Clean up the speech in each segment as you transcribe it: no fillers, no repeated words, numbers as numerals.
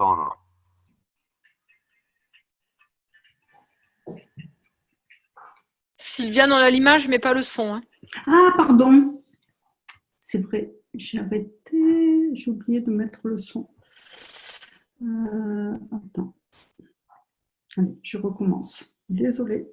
sono. Sylviane, on a l'image, mais pas le son. Hein. Ah, pardon. C'est vrai, j'ai arrêté, j'ai oublié de mettre le son. Attends. Allez, je recommence. Désolée.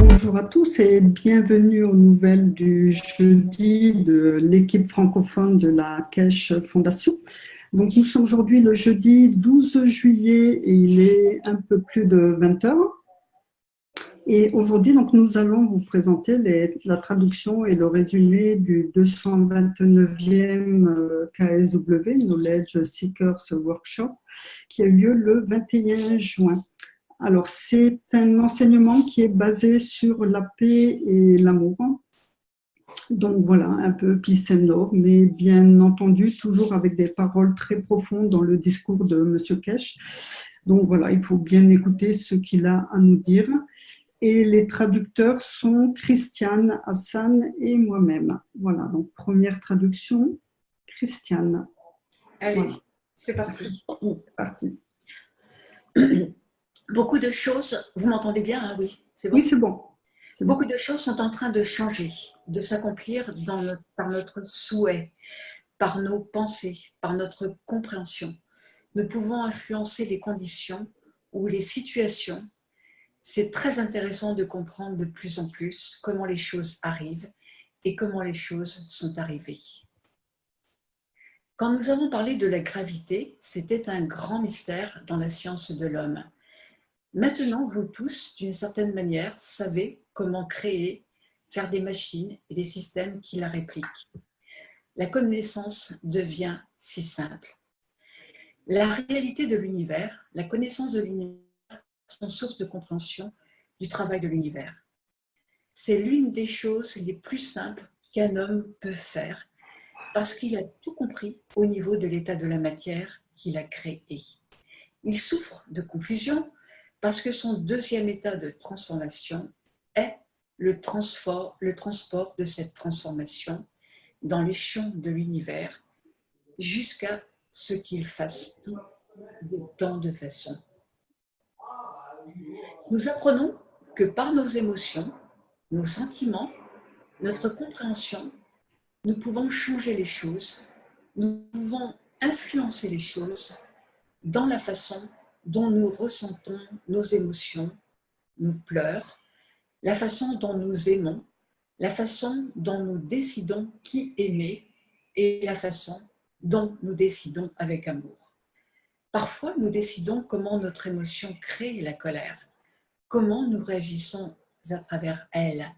Bonjour à tous et bienvenue aux nouvelles du jeudi de l'équipe francophone de la Keshe Fondation. Donc nous sommes aujourd'hui le jeudi 12 juillet et il est un peu plus de 20 heures. Et aujourd'hui, donc, nous allons vous présenter la traduction et le résumé du 229e KSW, Knowledge Seekers Workshop, qui a eu lieu le 21 juin. Alors, c'est un enseignement qui est basé sur la paix et l'amour. Donc voilà, un peu peace and love, mais bien entendu, toujours avec des paroles très profondes dans le discours de M. Keshe. Donc voilà, il faut bien écouter ce qu'il a à nous dire. Et les traducteurs sont Christiane, Hassan et moi-même. Voilà, donc première traduction, Christiane. Allez, voilà. C'est parti. Parti. Beaucoup de choses, vous m'entendez bien, hein? Oui, c'est bon. Oui, c'est bon. Beaucoup de choses sont en train de changer, de s'accomplir par notre souhait, par nos pensées, par notre compréhension. Nous pouvons influencer les conditions ou les situations. C'est très intéressant de comprendre de plus en plus comment les choses arrivent et comment les choses sont arrivées. Quand nous avons parlé de la gravité, c'était un grand mystère dans la science de l'homme. Maintenant, vous tous, d'une certaine manière, savez comment créer, faire des machines et des systèmes qui la répliquent. La connaissance devient si simple. La réalité de l'univers, la connaissance de l'univers sont source de compréhension du travail de l'univers. C'est l'une des choses les plus simples qu'un homme peut faire parce qu'il a tout compris au niveau de l'état de la matière qu'il a créé. Il souffre de confusion parce que son deuxième état de transformation est le transport de cette transformation dans les champs de l'univers jusqu'à ce qu'il fasse tout de tant de façons. Nous apprenons que par nos émotions, nos sentiments, notre compréhension, nous pouvons changer les choses, nous pouvons influencer les choses dans la façon dont nous ressentons nos émotions, nos pleurs, la façon dont nous aimons, la façon dont nous décidons qui aimer et la façon dont nous décidons avec amour. Parfois, nous décidons comment notre émotion crée la colère, comment nous réagissons à travers elle.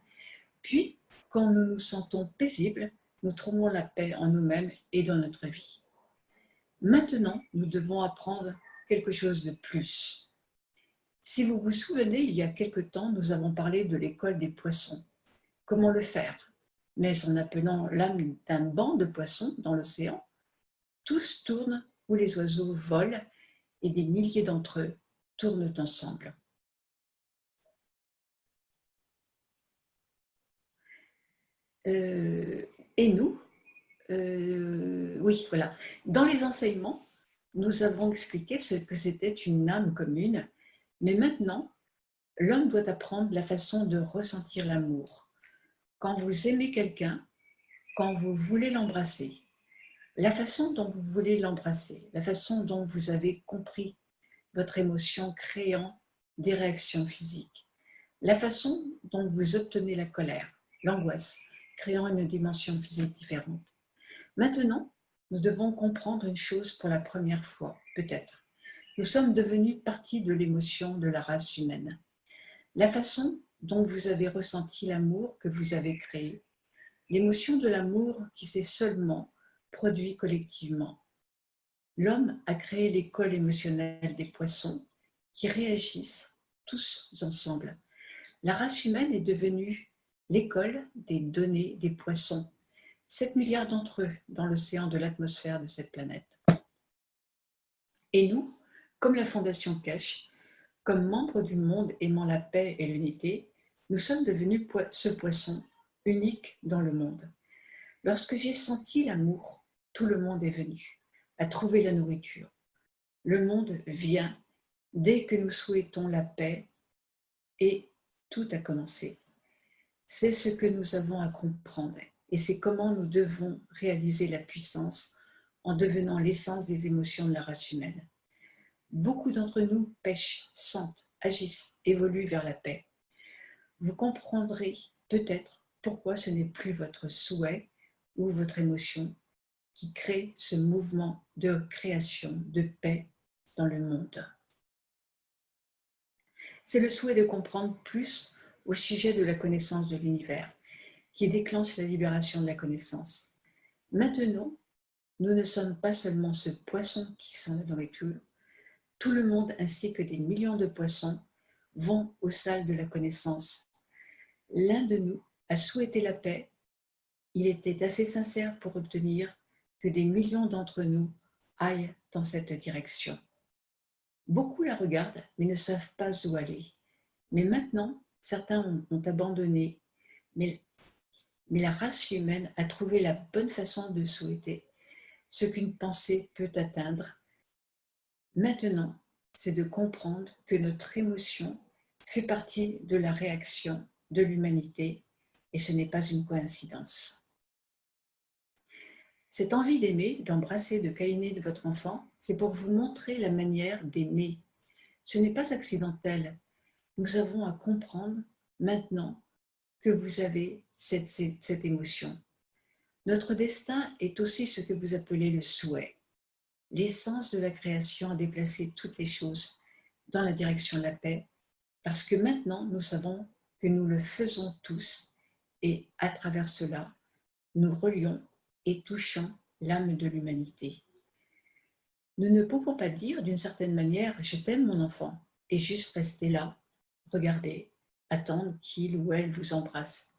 Puis, quand nous nous sentons paisibles, nous trouvons la paix en nous-mêmes et dans notre vie. Maintenant, nous devons apprendre quelque chose de plus. Si vous vous souvenez, il y a quelque temps, nous avons parlé de l'école des poissons. Comment le faire? Mais en appelant l'âme d'un banc de poissons dans l'océan, tous tournent où les oiseaux volent et des milliers d'entre eux tournent ensemble. Et nous, oui, voilà. Dans les enseignements, nous avons expliqué ce que c'était une âme commune, mais maintenant, l'homme doit apprendre la façon de ressentir l'amour. Quand vous aimez quelqu'un, quand vous voulez l'embrasser, la façon dont vous voulez l'embrasser, la façon dont vous avez compris votre émotion créant des réactions physiques, la façon dont vous obtenez la colère, l'angoisse, créant une dimension physique différente. Maintenant, nous devons comprendre une chose pour la première fois, peut-être. Nous sommes devenus partie de l'émotion de la race humaine. La façon dont vous avez ressenti l'amour que vous avez créé, l'émotion de l'amour qui s'est seulement produit collectivement. L'homme a créé l'école émotionnelle des poissons qui réagissent tous ensemble. La race humaine est devenue l'école des données des poissons. 7 milliards d'entre eux dans l'océan de l'atmosphère de cette planète. Et nous, comme la Fondation Keshe, comme membres du monde aimant la paix et l'unité, nous sommes devenus ce poisson unique dans le monde. Lorsque j'ai senti l'amour, tout le monde est venu à trouver la nourriture. Le monde vient dès que nous souhaitons la paix et tout a commencé. C'est ce que nous avons à comprendre et c'est comment nous devons réaliser la puissance en devenant l'essence des émotions de la race humaine. Beaucoup d'entre nous pêchent, sentent, agissent, évoluent vers la paix. Vous comprendrez peut-être pourquoi ce n'est plus votre souhait ou votre émotion qui crée ce mouvement de création, de paix dans le monde. C'est le souhait de comprendre plus au sujet de la connaissance de l'univers qui déclenche la libération de la connaissance. Maintenant, nous ne sommes pas seulement ce poisson qui sent la nourriture. Tout le monde ainsi que des millions de poissons vont aux salles de la connaissance. L'un de nous a souhaité la paix. Il était assez sincère pour obtenir que des millions d'entre nous aillent dans cette direction. Beaucoup la regardent, mais ne savent pas où aller. Mais maintenant, certains ont abandonné, mais la race humaine a trouvé la bonne façon de souhaiter ce qu'une pensée peut atteindre. Maintenant, c'est de comprendre que notre émotion fait partie de la réaction de l'humanité et ce n'est pas une coïncidence. Cette envie d'aimer, d'embrasser, de câliner de votre enfant, c'est pour vous montrer la manière d'aimer. Ce n'est pas accidentel. Nous avons à comprendre maintenant que vous avez cette émotion. Notre destin est aussi ce que vous appelez le souhait. L'essence de la création a déplacé toutes les choses dans la direction de la paix, parce que maintenant nous savons que nous le faisons tous et à travers cela, nous relions et touchons l'âme de l'humanité. Nous ne pouvons pas dire d'une certaine manière « je t'aime mon enfant » et juste rester là, regarder, attendre qu'il ou elle vous embrasse.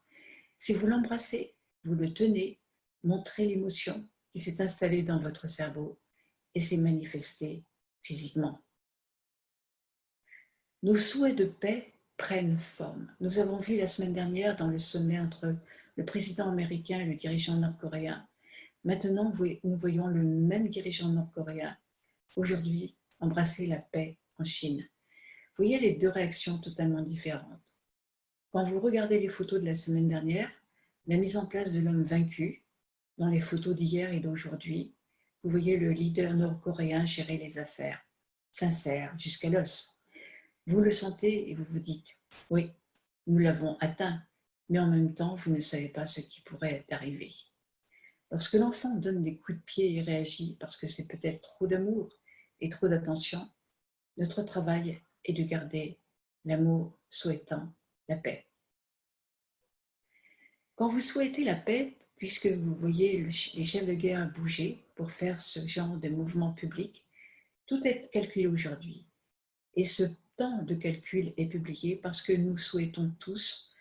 Si vous l'embrassez, vous le tenez, montrez l'émotion qui s'est installée dans votre cerveau et s'est manifestée physiquement. Nos souhaits de paix prennent forme. Nous avons vu la semaine dernière dans le sommet entre le président américain et le dirigeant nord-coréen. Maintenant, nous voyons le même dirigeant nord-coréen aujourd'hui embrasser la paix en Chine. Vous voyez les deux réactions totalement différentes. Quand vous regardez les photos de la semaine dernière, la mise en place de l'homme vaincu, dans les photos d'hier et d'aujourd'hui, vous voyez le leader nord-coréen gérer les affaires, sincère, jusqu'à l'os. Vous le sentez et vous vous dites, oui, nous l'avons atteint, mais en même temps, vous ne savez pas ce qui pourrait arriver. Lorsque l'enfant donne des coups de pied et réagit parce que c'est peut-être trop d'amour et trop d'attention, notre travail est de garder l'amour souhaitant la paix. Quand vous souhaitez la paix, puisque vous voyez les chefs de guerre bouger pour faire ce genre de mouvement public, tout est calculé aujourd'hui. Et ce temps de calcul est publié parce que nous souhaitons tous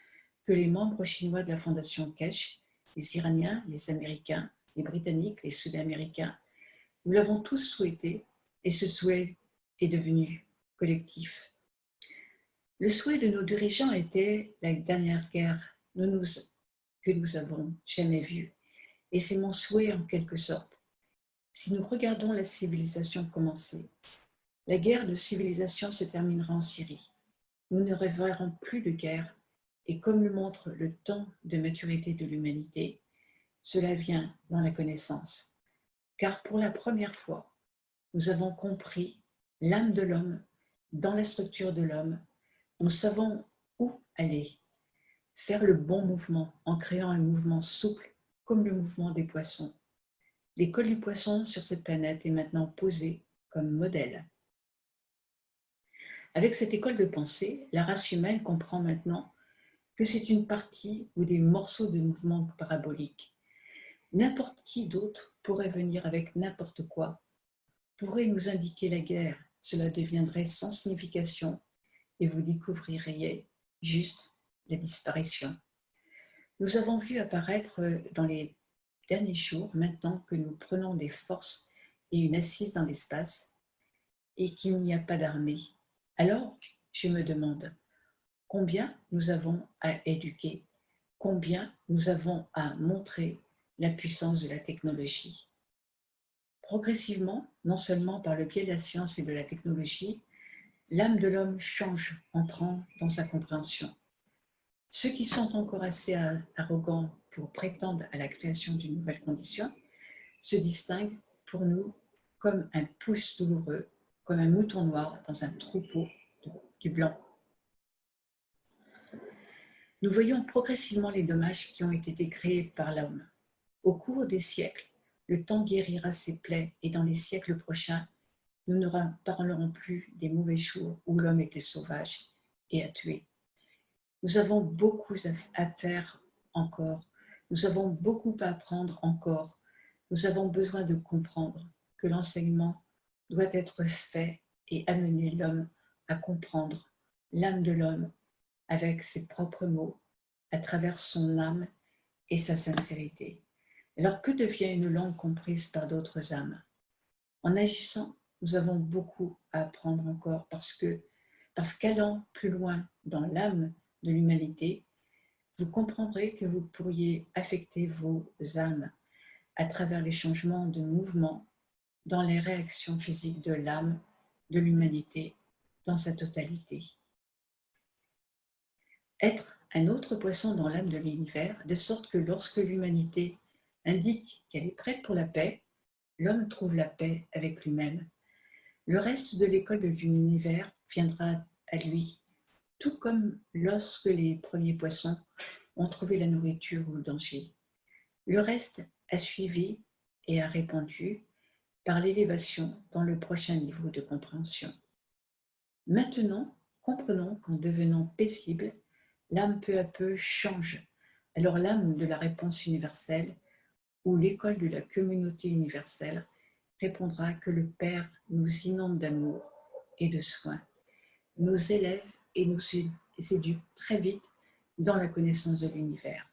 que les membres chinois de la Fondation Keshe, les Iraniens, les Américains, les Britanniques, les Sud-Américains, nous l'avons tous souhaité et ce souhait est devenu collectif. Le souhait de nos dirigeants était la dernière guerre que nous avons jamais vue. Et c'est mon souhait en quelque sorte. Si nous regardons la civilisation commencer, la guerre de civilisation se terminera en Syrie. Nous ne reverrons plus de guerre. Et comme le montre le temps de maturité de l'humanité, cela vient dans la connaissance. Car pour la première fois, nous avons compris l'âme de l'homme dans la structure de l'homme. Nous savons où aller, faire le bon mouvement en créant un mouvement souple comme le mouvement des poissons. L'école du poisson sur cette planète est maintenant posée comme modèle. Avec cette école de pensée, la race humaine comprend maintenant que c'est une partie ou des morceaux de mouvement parabolique. N'importe qui d'autre pourrait venir avec n'importe quoi, pourrait nous indiquer la guerre. Cela deviendrait sans signification et vous découvririez juste la disparition. Nous avons vu apparaître dans les derniers jours, maintenant que nous prenons des forces et une assise dans l'espace et qu'il n'y a pas d'armée. Alors, je me demande, combien nous avons à éduquer, combien nous avons à montrer la puissance de la technologie. Progressivement, non seulement par le biais de la science et de la technologie, l'âme de l'homme change entrant dans sa compréhension. Ceux qui sont encore assez arrogants pour prétendre à la création d'une nouvelle condition se distinguent pour nous comme un pouce douloureux, comme un mouton noir dans un troupeau du blanc. Nous voyons progressivement les dommages qui ont été créés par l'homme. Au cours des siècles, le temps guérira ses plaies et dans les siècles prochains, nous ne parlerons plus des mauvais jours où l'homme était sauvage et à tuer. Nous avons beaucoup à faire encore. Nous avons beaucoup à apprendre encore. Nous avons besoin de comprendre que l'enseignement doit être fait et amener l'homme à comprendre l'âme de l'homme avec ses propres mots, à travers son âme et sa sincérité. Alors que devient une langue comprise par d'autres âmes? En agissant, nous avons beaucoup à apprendre encore parce qu'allant plus loin dans l'âme de l'humanité, vous comprendrez que vous pourriez affecter vos âmes à travers les changements de mouvement dans les réactions physiques de l'âme de l'humanité dans sa totalité. Être un autre poisson dans l'âme de l'univers, de sorte que lorsque l'humanité indique qu'elle est prête pour la paix, l'homme trouve la paix avec lui-même. Le reste de l'école de l'univers viendra à lui, tout comme lorsque les premiers poissons ont trouvé la nourriture ou le danger. Le reste a suivi et a répandu par l'élévation dans le prochain niveau de compréhension. Maintenant, comprenons qu'en devenant paisible, l'âme peu à peu change. Alors l'âme de la réponse universelle ou l'école de la communauté universelle répondra que le Père nous inonde d'amour et de soins, nous élève et nous éduque très vite dans la connaissance de l'univers.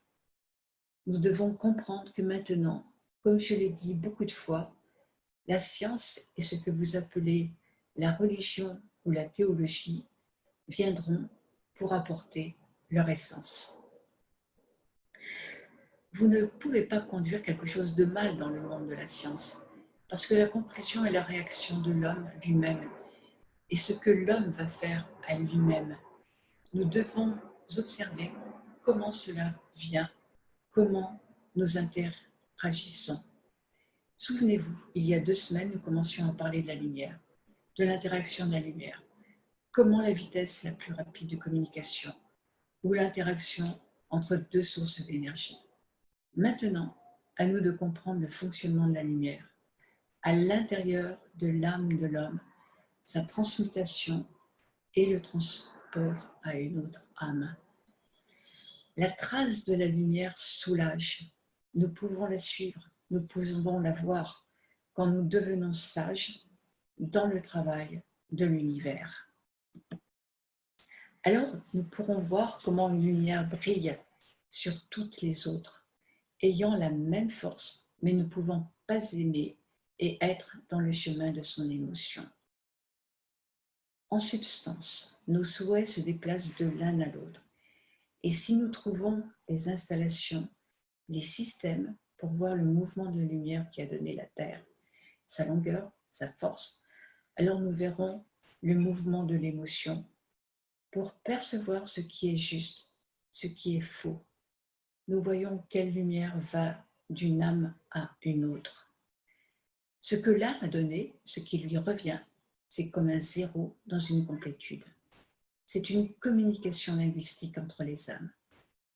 Nous devons comprendre que maintenant, comme je l'ai dit beaucoup de fois, la science et ce que vous appelez la religion ou la théologie viendront pour apporter leur essence. Vous ne pouvez pas conduire quelque chose de mal dans le monde de la science, parce que la conclusion est la réaction de l'homme lui-même et ce que l'homme va faire à lui-même. Nous devons observer comment cela vient, comment nous interagissons. Souvenez-vous, il y a 2 semaines, nous commencions à parler de la lumière, de l'interaction de la lumière. Comment la vitesse la plus rapide de communication ou l'interaction entre 2 sources d'énergie. Maintenant, à nous de comprendre le fonctionnement de la lumière, à l'intérieur de l'âme de l'homme, sa transmutation et le transport à une autre âme. La trace de la lumière soulage. Nous pouvons la suivre, nous pouvons la voir quand nous devenons sages dans le travail de l'univers. Alors, nous pourrons voir comment une lumière brille sur toutes les autres, ayant la même force, mais ne pouvant pas aimer et être dans le chemin de son émotion. En substance, nos souhaits se déplacent de l'un à l'autre. Et si nous trouvons les installations, les systèmes pour voir le mouvement de la lumière qui a donné la Terre, sa longueur, sa force, alors nous verrons le mouvement de l'émotion pour percevoir ce qui est juste, ce qui est faux. Nous voyons quelle lumière va d'une âme à une autre. Ce que l'âme a donné, ce qui lui revient, c'est comme un zéro dans une complétude. C'est une communication linguistique entre les âmes,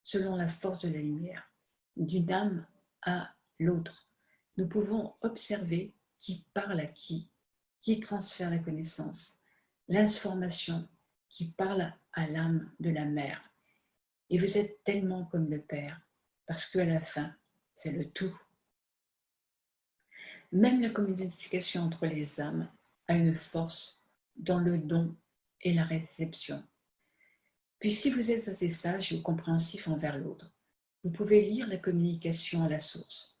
selon la force de la lumière, d'une âme à l'autre. Nous pouvons observer qui parle à qui transfère la connaissance, l'information, qui parle à l'âme de la mère. Et vous êtes tellement comme le Père, parce qu'à la fin, c'est le tout. Même la communication entre les âmes a une force dans le don et la réception. Puis si vous êtes assez sage ou compréhensif envers l'autre, vous pouvez lire la communication à la source,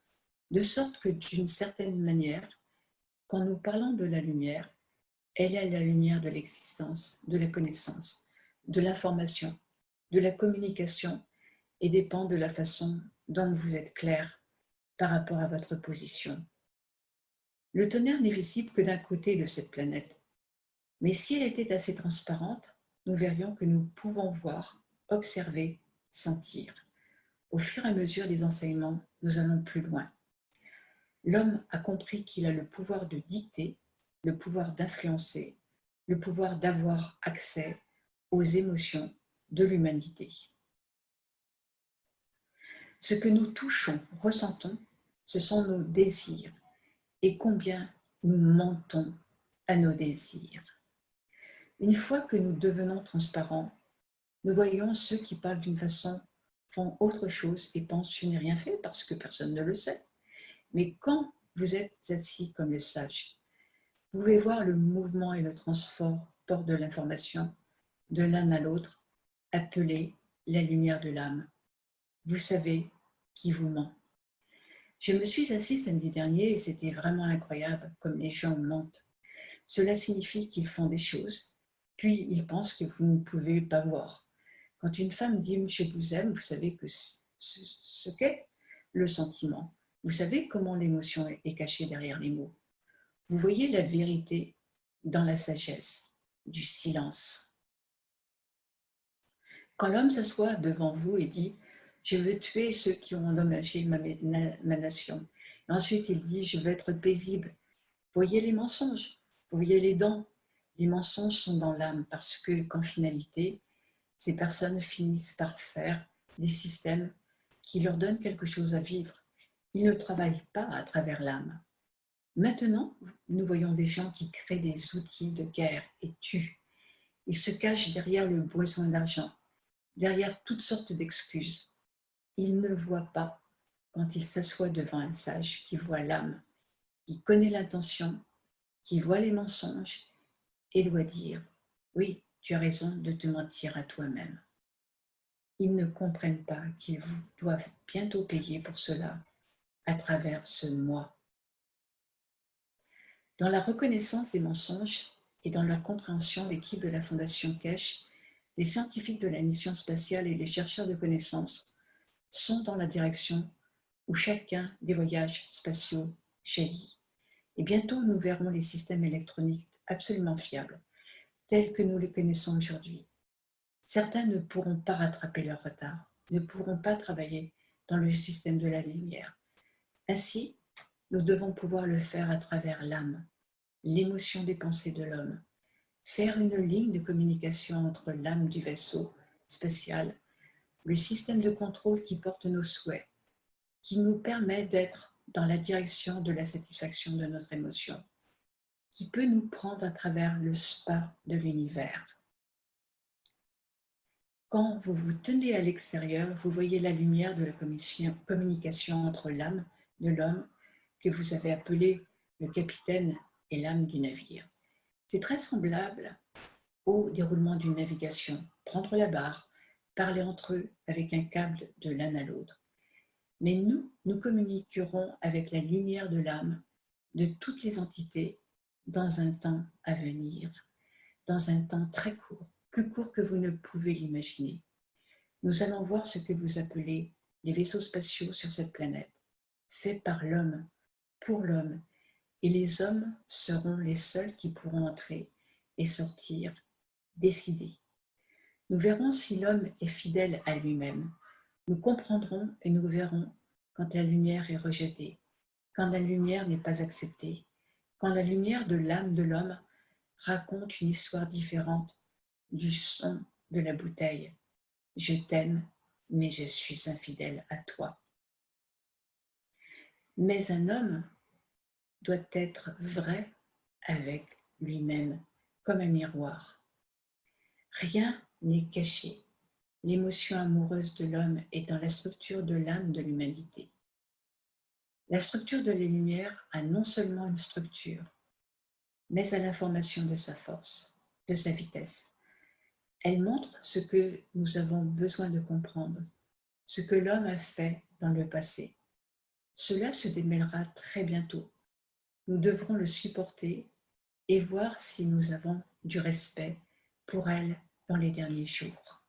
de sorte que d'une certaine manière, quand nous parlons de la lumière, elle est la lumière de l'existence, de la connaissance, de l'information, de la communication et dépend de la façon dont vous êtes clair par rapport à votre position. Le tonnerre n'est visible que d'un côté de cette planète, mais si elle était assez transparente, nous verrions que nous pouvons voir, observer, sentir. Au fur et à mesure des enseignements, nous allons plus loin. L'homme a compris qu'il a le pouvoir de dicter, le pouvoir d'influencer, le pouvoir d'avoir accès aux émotions de l'humanité. Ce que nous touchons, ressentons, ce sont nos désirs et combien nous mentons à nos désirs. Une fois que nous devenons transparents, nous voyons ceux qui parlent d'une façon, font autre chose et pensent « je n'ai rien fait » parce que personne ne le sait. Mais quand vous êtes assis comme le sage, vous pouvez voir le mouvement et le transport de l'information de l'un à l'autre, appelé la lumière de l'âme. Vous savez qui vous ment. Je me suis assis samedi dernier et c'était vraiment incroyable comme les gens mentent. Cela signifie qu'ils font des choses, puis ils pensent que vous ne pouvez pas voir. Quand une femme dit « je vous aime », vous savez que ce qu'est le sentiment. Vous savez comment l'émotion est cachée derrière les mots. Vous voyez la vérité dans la sagesse du silence. Quand l'homme s'assoit devant vous et dit « je veux tuer ceux qui ont endommagé ma nation », et ensuite il dit « je veux être paisible », voyez les mensonges, vous voyez les dents. Les mensonges sont dans l'âme parce qu'en finalité, ces personnes finissent par faire des systèmes qui leur donnent quelque chose à vivre. Ils ne travaillent pas à travers l'âme. Maintenant, nous voyons des gens qui créent des outils de guerre et tuent. Ils se cachent derrière le besoin d'argent, derrière toutes sortes d'excuses. Ils ne voient pas quand ils s'assoient devant un sage qui voit l'âme, qui connaît l'intention, qui voit les mensonges et doit dire « oui, tu as raison de te mentir à toi-même ». Ils ne comprennent pas qu'ils doivent bientôt payer pour cela à travers ce moi. Dans la reconnaissance des mensonges et dans leur compréhension, l'équipe de la Fondation Kesh, les scientifiques de la mission spatiale et les chercheurs de connaissances sont dans la direction où chacun des voyages spatiaux jaillit. Et bientôt, nous verrons les systèmes électroniques absolument fiables, tels que nous les connaissons aujourd'hui. Certains ne pourront pas rattraper leur retard, ne pourront pas travailler dans le système de la lumière. Ainsi, nous devons pouvoir le faire à travers l'âme, l'émotion des pensées de l'homme, faire une ligne de communication entre l'âme du vaisseau spatial, le système de contrôle qui porte nos souhaits, qui nous permet d'être dans la direction de la satisfaction de notre émotion, qui peut nous prendre à travers le spa de l'univers. Quand vous vous tenez à l'extérieur, vous voyez la lumière de la communication entre l'âme de l'homme que vous avez appelé le capitaine et l'âme du navire. C'est très semblable au déroulement d'une navigation. Prendre la barre, parler entre eux avec un câble de l'un à l'autre. Mais nous communiquerons avec la lumière de l'âme de toutes les entités dans un temps à venir. dans un temps très court, plus court que vous ne pouvez l'imaginer. Nous allons voir ce que vous appelez les vaisseaux spatiaux sur cette planète, faits par l'homme, pour l'homme, et les hommes seront les seuls qui pourront entrer et sortir, décider. Nous verrons si l'homme est fidèle à lui-même. Nous comprendrons et nous verrons quand la lumière est rejetée, quand la lumière n'est pas acceptée, quand la lumière de l'âme de l'homme raconte une histoire différente du son de la bouteille. Je t'aime, mais je suis infidèle à toi. Mais un homme doit être vrai avec lui-même, comme un miroir. Rien n'est caché. L'émotion amoureuse de l'homme est dans la structure de l'âme de l'humanité. La structure de la lumière a non seulement une structure, mais à l'information de sa force, de sa vitesse. Elle montre ce que nous avons besoin de comprendre, ce que l'homme a fait dans le passé. Cela se démêlera très bientôt. Nous devrons le supporter et voir si nous avons du respect pour elle dans les derniers jours.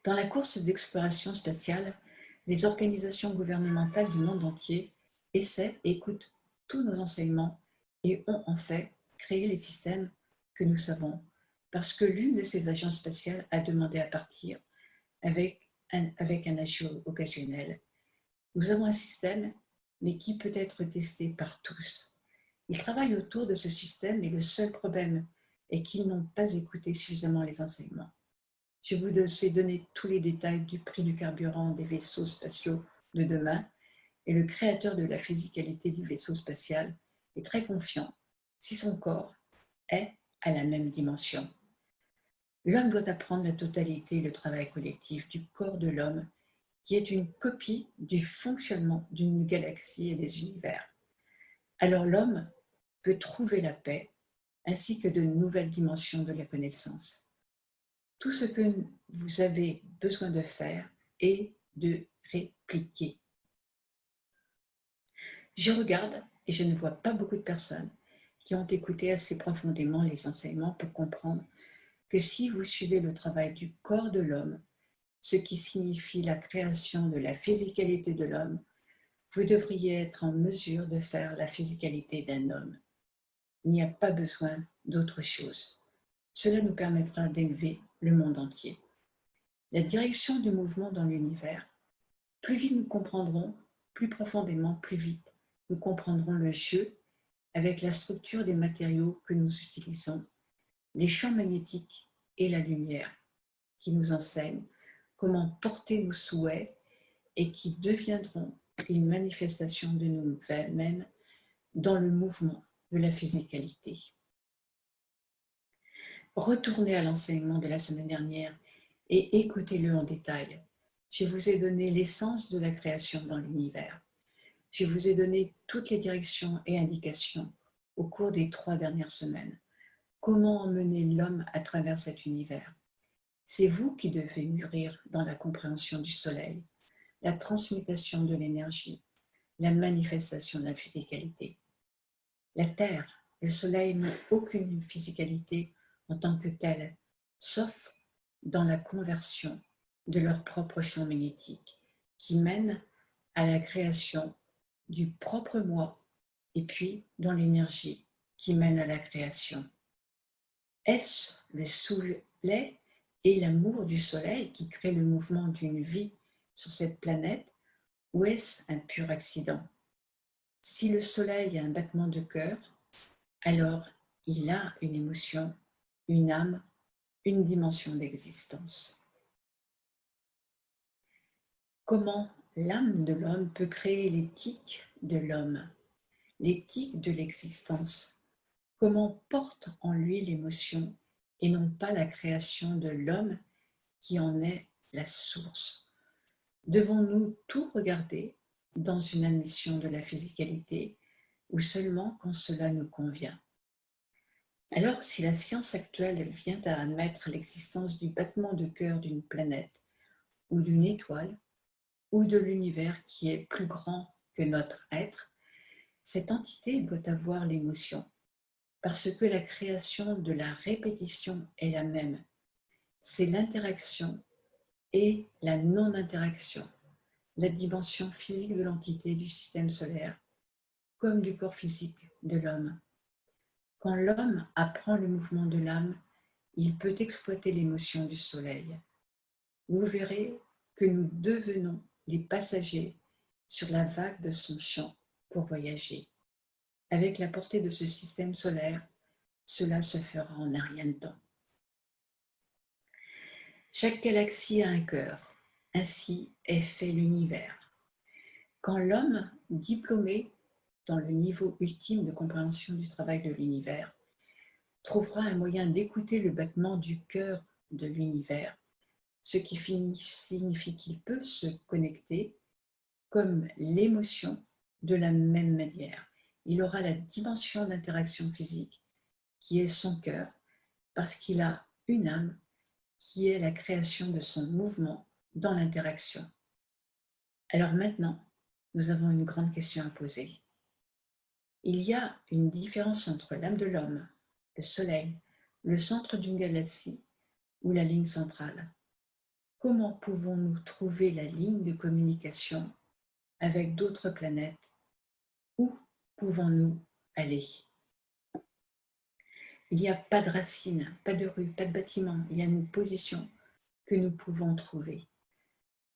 Dans la course d'exploration spatiale, les organisations gouvernementales du monde entier essaient et écoutent tous nos enseignements et ont en fait créé les systèmes que nous savons, parce que l'une de ces agences spatiales a demandé à partir avec un ajout occasionnel. Nous avons un système, mais qui peut être testé par tous. Ils travaillent autour de ce système et le seul problème est qu'ils n'ont pas écouté suffisamment les enseignements. Je vous ai donné tous les détails du prix du carburant des vaisseaux spatiaux de demain et le créateur de la physicalité du vaisseau spatial est très confiant si son corps est à la même dimension. L'homme doit apprendre la totalité et le travail collectif du corps de l'homme qui est une copie du fonctionnement d'une galaxie et des univers. Alors l'homme peut trouver la paix ainsi que de nouvelles dimensions de la connaissance. Tout ce que vous avez besoin de faire est de répliquer. Je regarde et je ne vois pas beaucoup de personnes qui ont écouté assez profondément les enseignements pour comprendre que si vous suivez le travail du corps de l'homme, ce qui signifie la création de la physicalité de l'homme, vous devriez être en mesure de faire la physicalité d'un homme. Il n'y a pas besoin d'autre chose. Cela nous permettra d'élever le monde entier. La direction du mouvement dans l'univers, plus vite nous comprendrons, plus profondément, plus vite, nous comprendrons le jeu avec la structure des matériaux que nous utilisons, les champs magnétiques et la lumière qui nous enseignent comment porter nos souhaits et qui deviendront une manifestation de nous-mêmes dans le mouvement de la physicalité. Retournez à l'enseignement de la semaine dernière et écoutez-le en détail. Je vous ai donné l'essence de la création dans l'univers. Je vous ai donné toutes les directions et indications au cours des 3 dernières semaines. Comment emmener l'homme à travers cet univers? C'est vous qui devez mûrir dans la compréhension du soleil, la transmutation de l'énergie, la manifestation de la physicalité. La Terre, le soleil n'ont aucune physicalité en tant que telle, sauf dans la conversion de leur propre champ magnétique, qui mène à la création du propre moi, et puis dans l'énergie qui mène à la création. Est-ce le soleil et l'amour du soleil qui crée le mouvement d'une vie sur cette planète, ou est-ce un pur accident? Si le soleil a un battement de cœur, alors il a une émotion, une âme, une dimension d'existence. Comment l'âme de l'homme peut créer l'éthique de l'homme, l'éthique de l'existence? Comment porte en lui l'émotion et non pas la création de l'homme qui en est la source? Devons-nous tout regarder dans une admission de la physicalité ou seulement quand cela nous convient? Alors, si la science actuelle vient à admettre l'existence du battement de cœur d'une planète ou d'une étoile ou de l'univers qui est plus grand que notre être, cette entité doit avoir l'émotion. parce que la création de la répétition est la même. C'est l'interaction et la non-interaction, la dimension physique de l'entité du système solaire, comme du corps physique de l'homme. Quand l'homme apprend le mouvement de l'âme, il peut exploiter l'émotion du soleil. Vous verrez que nous devenons les passagers sur la vague de son champ pour voyager. Avec la portée de ce système solaire, cela se fera en un rien de temps. Chaque galaxie a un cœur, ainsi est fait l'univers. Quand l'homme, diplômé dans le niveau ultime de compréhension du travail de l'univers, trouvera un moyen d'écouter le battement du cœur de l'univers, ce qui signifie qu'il peut se connecter comme l'émotion de la même manière. Il aura la dimension d'interaction physique qui est son cœur parce qu'il a une âme qui est la création de son mouvement dans l'interaction. Alors maintenant, nous avons une grande question à poser. Il y a une différence entre l'âme de l'homme, le soleil, le centre d'une galaxie ou la ligne centrale. Comment pouvons-nous trouver la ligne de communication avec d'autres planètes? Où pouvons-nous aller? Il n'y a pas de racines, pas de rue, pas de bâtiment. Il y a une position que nous pouvons trouver.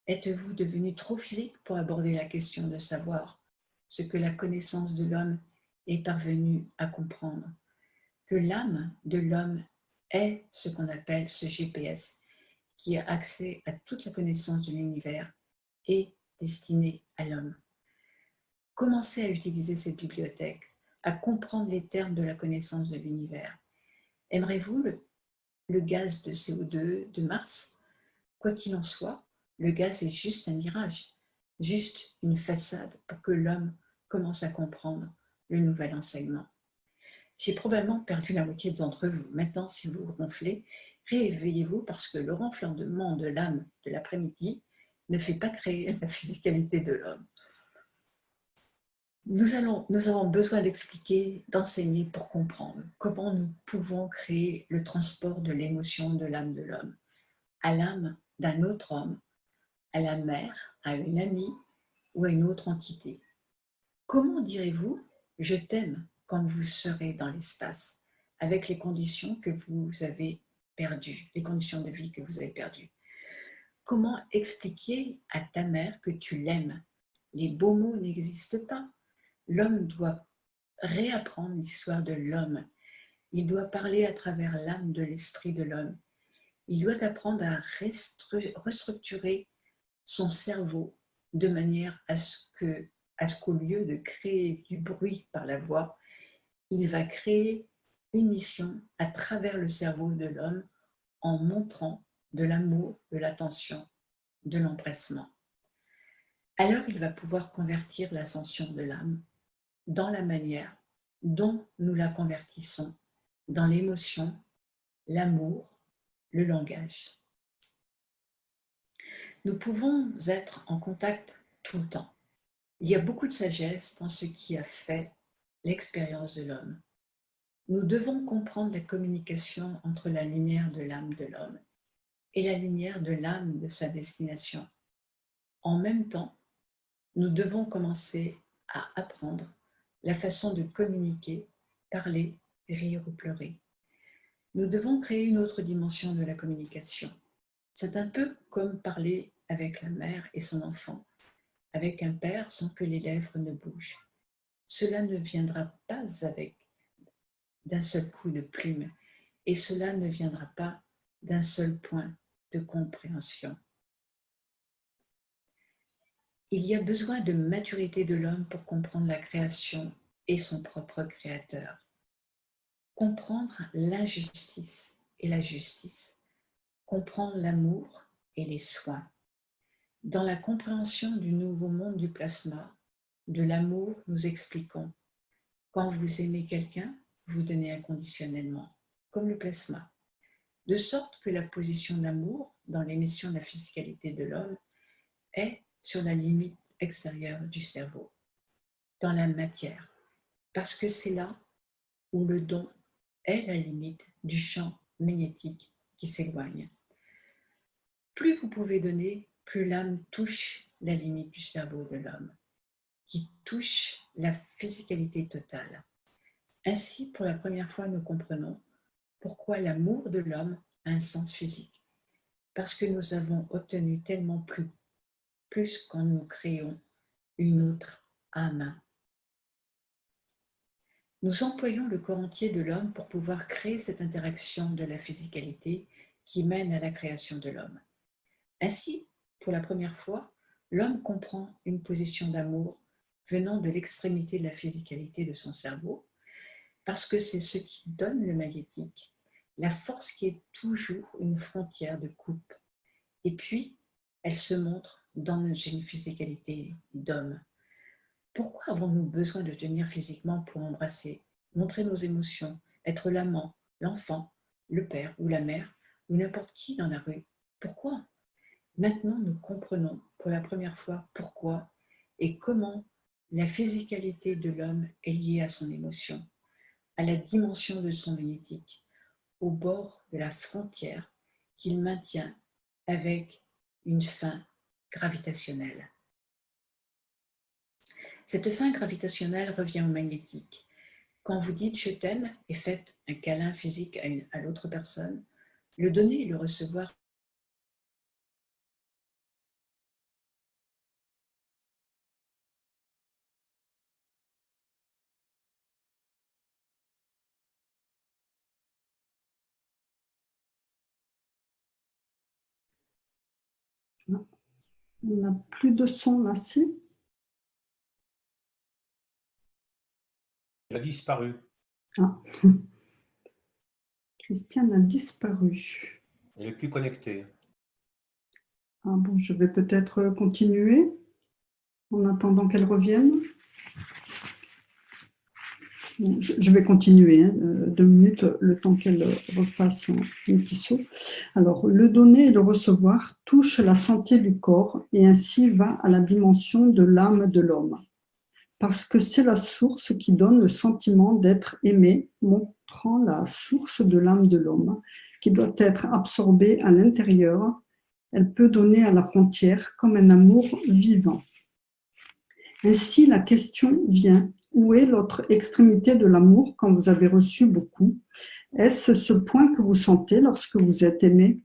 Êtes-vous devenu trop physique pour aborder la question de savoir ce que la connaissance de l'homme est parvenue à comprendre? Que l'âme de l'homme est ce qu'on appelle ce GPS qui a accès à toute la connaissance de l'univers et destiné à l'homme. Commencez à utiliser cette bibliothèque, à comprendre les termes de la connaissance de l'univers. Aimerez-vous le gaz de CO2 de Mars? Quoi qu'il en soit, le gaz est juste un mirage, juste une façade pour que l'homme commence à comprendre le nouvel enseignement. J'ai probablement perdu la moitié d'entre vous. Maintenant, si vous ronflez, réveillez-vous parce que le ronflement de l'âme de l'après-midi ne fait pas créer la physicalité de l'homme. Nous avons besoin d'expliquer, d'enseigner pour comprendre comment nous pouvons créer le transport de l'émotion de l'âme de l'homme à l'âme d'un autre homme, à la mère, à une amie ou à une autre entité. Comment direz-vous « je t'aime » quand vous serez dans l'espace avec les conditions que vous avez perdues, les conditions de vie que vous avez perdues? Comment expliquer à ta mère que tu l'aimes? Les beaux mots n'existent pas. L'homme doit réapprendre l'histoire de l'homme. Il doit parler à travers l'âme de l'esprit de l'homme. Il doit apprendre à restructurer son cerveau de manière à ce qu'au lieu de créer du bruit par la voix, il va créer une mission à travers le cerveau de l'homme en montrant de l'amour, de l'attention, de l'empressement. Alors il va pouvoir convertir l'ascension de l'âme dans la manière dont nous la convertissons dans l'émotion, l'amour, le langage. Nous pouvons être en contact tout le temps. Il y a beaucoup de sagesse dans ce qui a fait l'expérience de l'homme. Nous devons comprendre la communication entre la lumière de l'âme de l'homme et la lumière de l'âme de sa destination. En même temps, nous devons commencer à apprendre la façon de communiquer, parler, rire ou pleurer. Nous devons créer une autre dimension de la communication. C'est un peu comme parler avec la mère et son enfant, avec un père sans que les lèvres ne bougent. Cela ne viendra pas d'un seul coup de plume et cela ne viendra pas d'un seul point de compréhension. Il y a besoin de maturité de l'homme pour comprendre la création et son propre créateur. Comprendre l'injustice et la justice. Comprendre l'amour et les soins. Dans la compréhension du nouveau monde du plasma, de l'amour, nous expliquons quand vous aimez quelqu'un, vous donnez inconditionnellement, comme le plasma. De sorte que la position d'amour dans l'émission de la physicalité de l'homme est sur la limite extérieure du cerveau, dans la matière, parce que c'est là où le don est la limite du champ magnétique qui s'éloigne. Plus vous pouvez donner, plus l'âme touche la limite du cerveau de l'homme, qui touche la physicalité totale. Ainsi, pour la première fois, nous comprenons pourquoi l'amour de l'homme a un sens physique. Parce que nous avons obtenu tellement plus quand nous créons une autre âme. Nous employons le corps entier de l'homme pour pouvoir créer cette interaction de la physicalité qui mène à la création de l'homme. Ainsi, pour la première fois, l'homme comprend une position d'amour venant de l'extrémité de la physicalité de son cerveau, parce que c'est ce qui donne le magnétique, la force qui est toujours une frontière de coupe. Et puis, elle se montre dans une physicalité d'homme. Pourquoi avons-nous besoin de tenir physiquement pour embrasser, montrer nos émotions, être l'amant, l'enfant, le père ou la mère, ou n'importe qui dans la rue? Pourquoi? Maintenant, nous comprenons pour la première fois pourquoi et comment la physicalité de l'homme est liée à son émotion, à la dimension de son magnétique, au bord de la frontière qu'il maintient avec une fin gravitationnelle. Cette fin gravitationnelle revient au magnétique. Quand vous dites « je t'aime » et faites un câlin physique à l'autre personne, le donner et le recevoir On n'a plus de son là, si. Il a disparu. Ah. Christiane a disparu. Elle n'est plus connectée. Ah bon, je vais peut-être continuer en attendant qu'elle revienne. Bon, je vais continuer, 2 minutes, le temps qu'elle refasse un petit saut. Alors, le donner et le recevoir touche la santé du corps et ainsi va à la dimension de l'âme de l'homme. Parce que c'est la source qui donne le sentiment d'être aimé, montrant la source de l'âme de l'homme, qui doit être absorbée à l'intérieur. Elle peut donner à la frontière comme un amour vivant. Ainsi, la question vient, où est l'autre extrémité de l'amour quand vous avez reçu beaucoup? Est-ce ce point que vous sentez lorsque vous êtes aimé?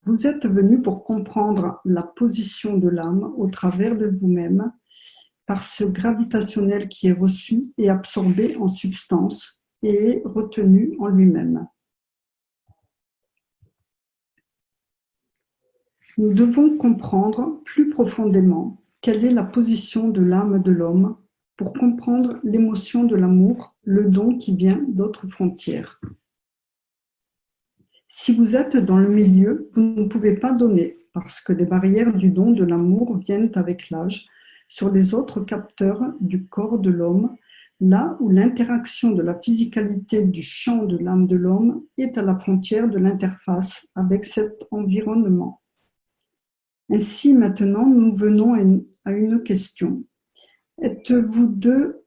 Vous êtes venu pour comprendre la position de l'âme au travers de vous-même, par ce gravitationnel qui est reçu et absorbé en substance et retenu en lui-même. Nous devons comprendre plus profondément quelle est la position de l'âme de l'homme pour comprendre l'émotion de l'amour, le don qui vient d'autres frontières. Si vous êtes dans le milieu, vous ne pouvez pas donner parce que les barrières du don de l'amour viennent avec l'âge sur les autres capteurs du corps de l'homme, là où l'interaction de la physicalité du champ de l'âme de l'homme est à la frontière de l'interface avec cet environnement. Ainsi, maintenant, nous venons à une question. Êtes-vous deux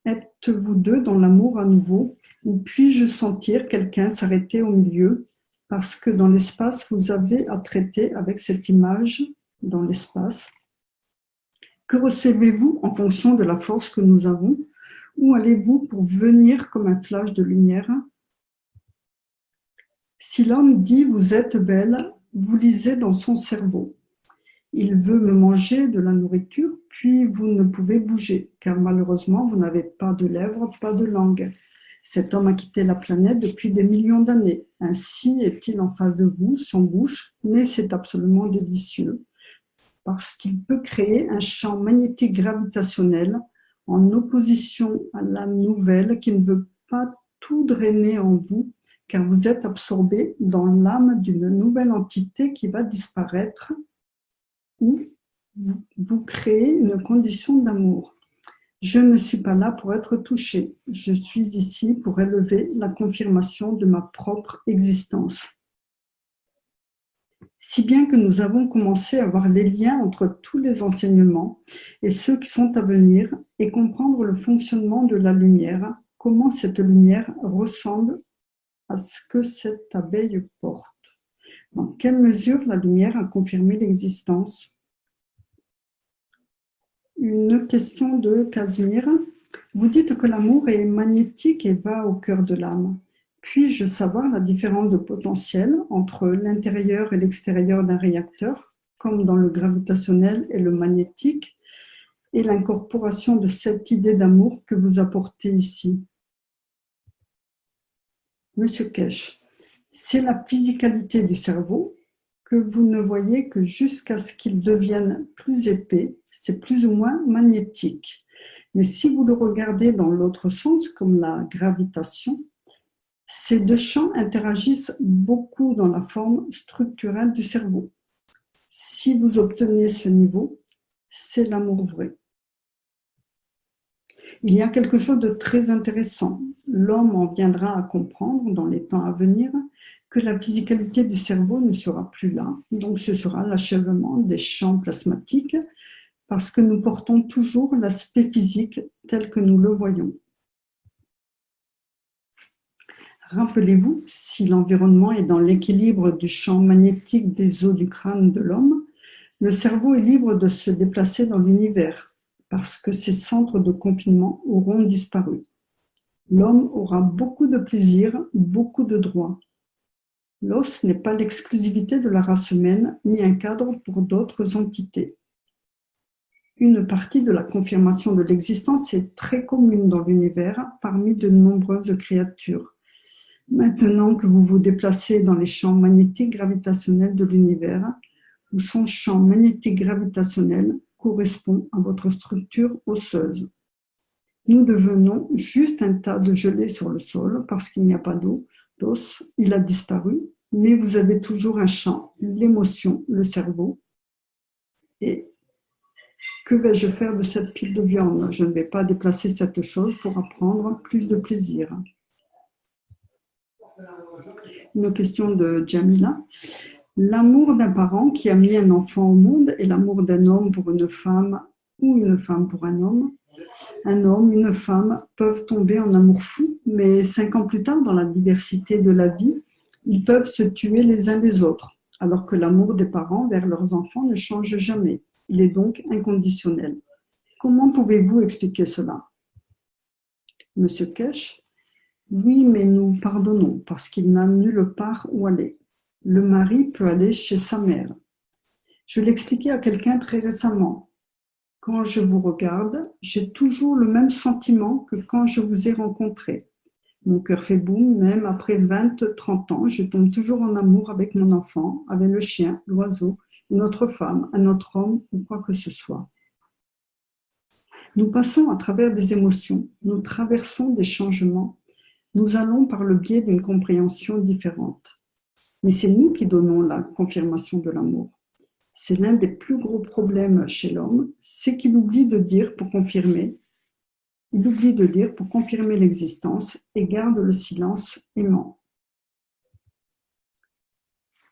dans l'amour à nouveau, ou puis-je sentir quelqu'un s'arrêter au milieu, parce que dans l'espace, vous avez à traiter avec cette image dans l'espace? Que recevez-vous en fonction de la force que nous avons? Où allez-vous pour venir comme un flash de lumière? Si l'homme dit « vous êtes belle », vous lisez dans son cerveau. Il veut me manger de la nourriture, puis vous ne pouvez bouger, car malheureusement, vous n'avez pas de lèvres, pas de langue. Cet homme a quitté la planète depuis des millions d'années. Ainsi est-il en face de vous, sans bouche, mais c'est absolument délicieux, parce qu'il peut créer un champ magnétique gravitationnel en opposition à la nouvelle qui ne veut pas tout drainer en vous, car vous êtes absorbé dans l'âme d'une nouvelle entité qui va disparaître, ou vous créez une condition d'amour. Je ne suis pas là pour être touché, je suis ici pour élever la confirmation de ma propre existence. Si bien que nous avons commencé à voir les liens entre tous les enseignements et ceux qui sont à venir et comprendre le fonctionnement de la lumière, comment cette lumière ressemble à ce que cette abeille porte. Dans quelle mesure la lumière a confirmé l'existence? Une question de Casimir. Vous dites que l'amour est magnétique et va au cœur de l'âme. Puis-je savoir la différence de potentiel entre l'intérieur et l'extérieur d'un réacteur, comme dans le gravitationnel et le magnétique, et l'incorporation de cette idée d'amour que vous apportez ici? Monsieur Kesh, c'est la physicalité du cerveau que vous ne voyez que jusqu'à ce qu'il devienne plus épais, c'est plus ou moins magnétique. Mais si vous le regardez dans l'autre sens, comme la gravitation, ces deux champs interagissent beaucoup dans la forme structurelle du cerveau. Si vous obtenez ce niveau, c'est l'amour vrai. Il y a quelque chose de très intéressant. L'homme en viendra à comprendre dans les temps à venir que la physicalité du cerveau ne sera plus là. Donc ce sera l'achèvement des champs plasmatiques parce que nous portons toujours l'aspect physique tel que nous le voyons. Rappelez-vous, si l'environnement est dans l'équilibre du champ magnétique des os du crâne de l'homme, le cerveau est libre de se déplacer dans l'univers parce que ses centres de confinement auront disparu. L'homme aura beaucoup de plaisir, beaucoup de droits. L'os n'est pas l'exclusivité de la race humaine, ni un cadre pour d'autres entités. Une partie de la confirmation de l'existence est très commune dans l'univers parmi de nombreuses créatures. Maintenant que vous vous déplacez dans les champs magnétiques gravitationnels de l'univers, où son champ magnétique gravitationnel correspond à votre structure osseuse. Nous devenons juste un tas de gelée sur le sol parce qu'il n'y a pas d'os, il a disparu, mais vous avez toujours un champ, l'émotion, le cerveau. Et que vais-je faire de cette pile de viande? Je ne vais pas déplacer cette chose pour apprendre plus de plaisir. Une question de Jamila. L'amour d'un parent qui a mis un enfant au monde et l'amour d'un homme pour une femme ou une femme pour un homme, une femme peuvent tomber en amour fou, mais 5 ans plus tard, dans la diversité de la vie, ils peuvent se tuer les uns les autres, alors que l'amour des parents vers leurs enfants ne change jamais. Il est donc inconditionnel. Comment pouvez-vous expliquer cela? Monsieur Kesh, oui, mais nous pardonnons parce qu'il n'a nulle part où aller. Le mari peut aller chez sa mère. Je l'expliquais à quelqu'un très récemment. Quand je vous regarde, j'ai toujours le même sentiment que quand je vous ai rencontré. Mon cœur fait boum, même après 20, 30 ans, je tombe toujours en amour avec mon enfant, avec le chien, l'oiseau, une autre femme, un autre homme ou quoi que ce soit. Nous passons à travers des émotions, nous traversons des changements, nous allons par le biais d'une compréhension différente. Mais c'est nous qui donnons la confirmation de l'amour. C'est l'un des plus gros problèmes chez l'homme, c'est qu'il oublie de dire pour confirmer. Il oublie de dire pour confirmer l'existence et garde le silence aimant.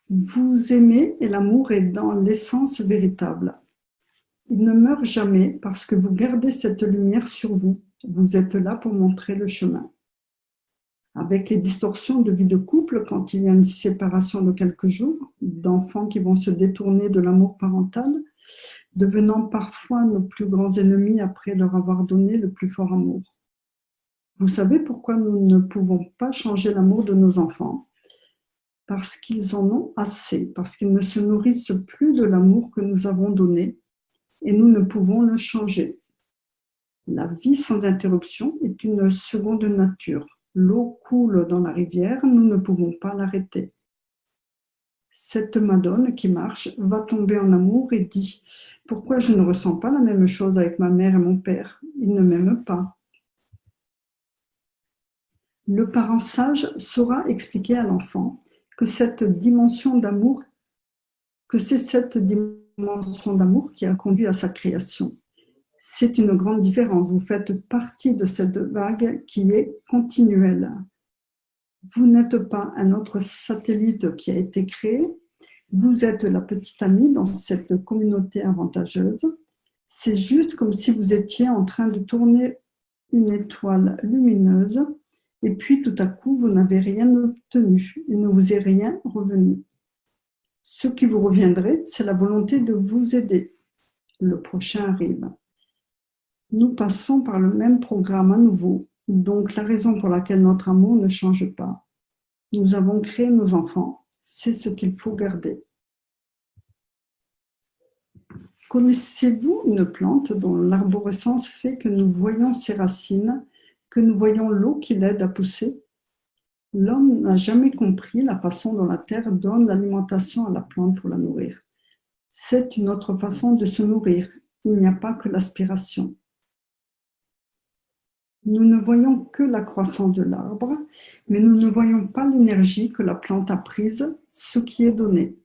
Vous aimez et l'amour est dans l'essence véritable. Il ne meurt jamais parce que vous gardez cette lumière sur vous. Vous êtes là pour montrer le chemin. Avec les distorsions de vie de couple, quand il y a une séparation de quelques jours, d'enfants qui vont se détourner de l'amour parental, devenant parfois nos plus grands ennemis après leur avoir donné le plus fort amour. Vous savez pourquoi nous ne pouvons pas changer l'amour de nos enfants? Parce qu'ils en ont assez, parce qu'ils ne se nourrissent plus de l'amour que nous avons donné et nous ne pouvons le changer. La vie sans interruption est une seconde nature. L'eau coule dans la rivière, nous ne pouvons pas l'arrêter. Cette Madone qui marche va tomber en amour et dit « Pourquoi je ne ressens pas la même chose avec ma mère et mon père? Ils ne m'aiment pas. » Le parent sage saura expliquer à l'enfant que cette dimension d'amour, que c'est cette dimension d'amour qui a conduit à sa création. C'est une grande différence. Vous faites partie de cette vague qui est continuelle. Vous n'êtes pas un autre satellite qui a été créé. Vous êtes la petite amie dans cette communauté avantageuse. C'est juste comme si vous étiez en train de tourner une étoile lumineuse, et puis tout à coup, vous n'avez rien obtenu, il ne vous est rien revenu. Ce qui vous reviendrait, c'est la volonté de vous aider. Le prochain arrive. Nous passons par le même programme à nouveau, donc la raison pour laquelle notre amour ne change pas. Nous avons créé nos enfants, c'est ce qu'il faut garder. Connaissez-vous une plante dont l'arborescence fait que nous voyons ses racines, que nous voyons l'eau qui l'aide à pousser? L'homme n'a jamais compris la façon dont la terre donne l'alimentation à la plante pour la nourrir. C'est une autre façon de se nourrir. Il n'y a pas que l'aspiration. Nous ne voyons que la croissance de l'arbre, mais nous ne voyons pas l'énergie que la plante a prise, ce qui est donné.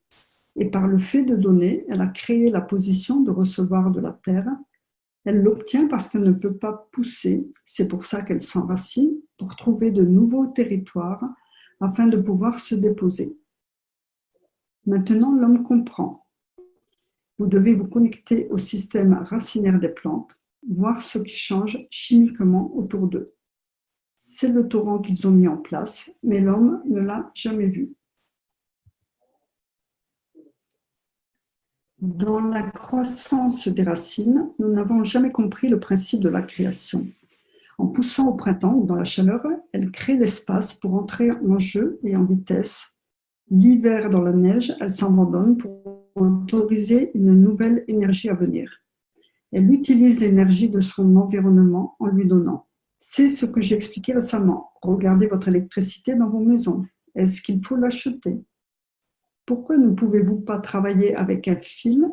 Et par le fait de donner, elle a créé la position de recevoir de la terre. Elle l'obtient parce qu'elle ne peut pas pousser. C'est pour ça qu'elle s'enracine, pour trouver de nouveaux territoires afin de pouvoir se déposer. Maintenant, l'homme comprend. Vous devez vous connecter au système racinaire des plantes, voir ce qui change chimiquement autour d'eux. C'est le torrent qu'ils ont mis en place, mais l'homme ne l'a jamais vu. Dans la croissance des racines, nous n'avons jamais compris le principe de la création. En poussant au printemps ou dans la chaleur, elle crée l'espace pour entrer en jeu et en vitesse. L'hiver, dans la neige, elle s'abandonne pour autoriser une nouvelle énergie à venir. Elle utilise l'énergie de son environnement en lui donnant. C'est ce que j'ai expliqué récemment. Regardez votre électricité dans vos maisons. Est-ce qu'il faut l'acheter? Pourquoi ne pouvez-vous pas travailler avec un fil?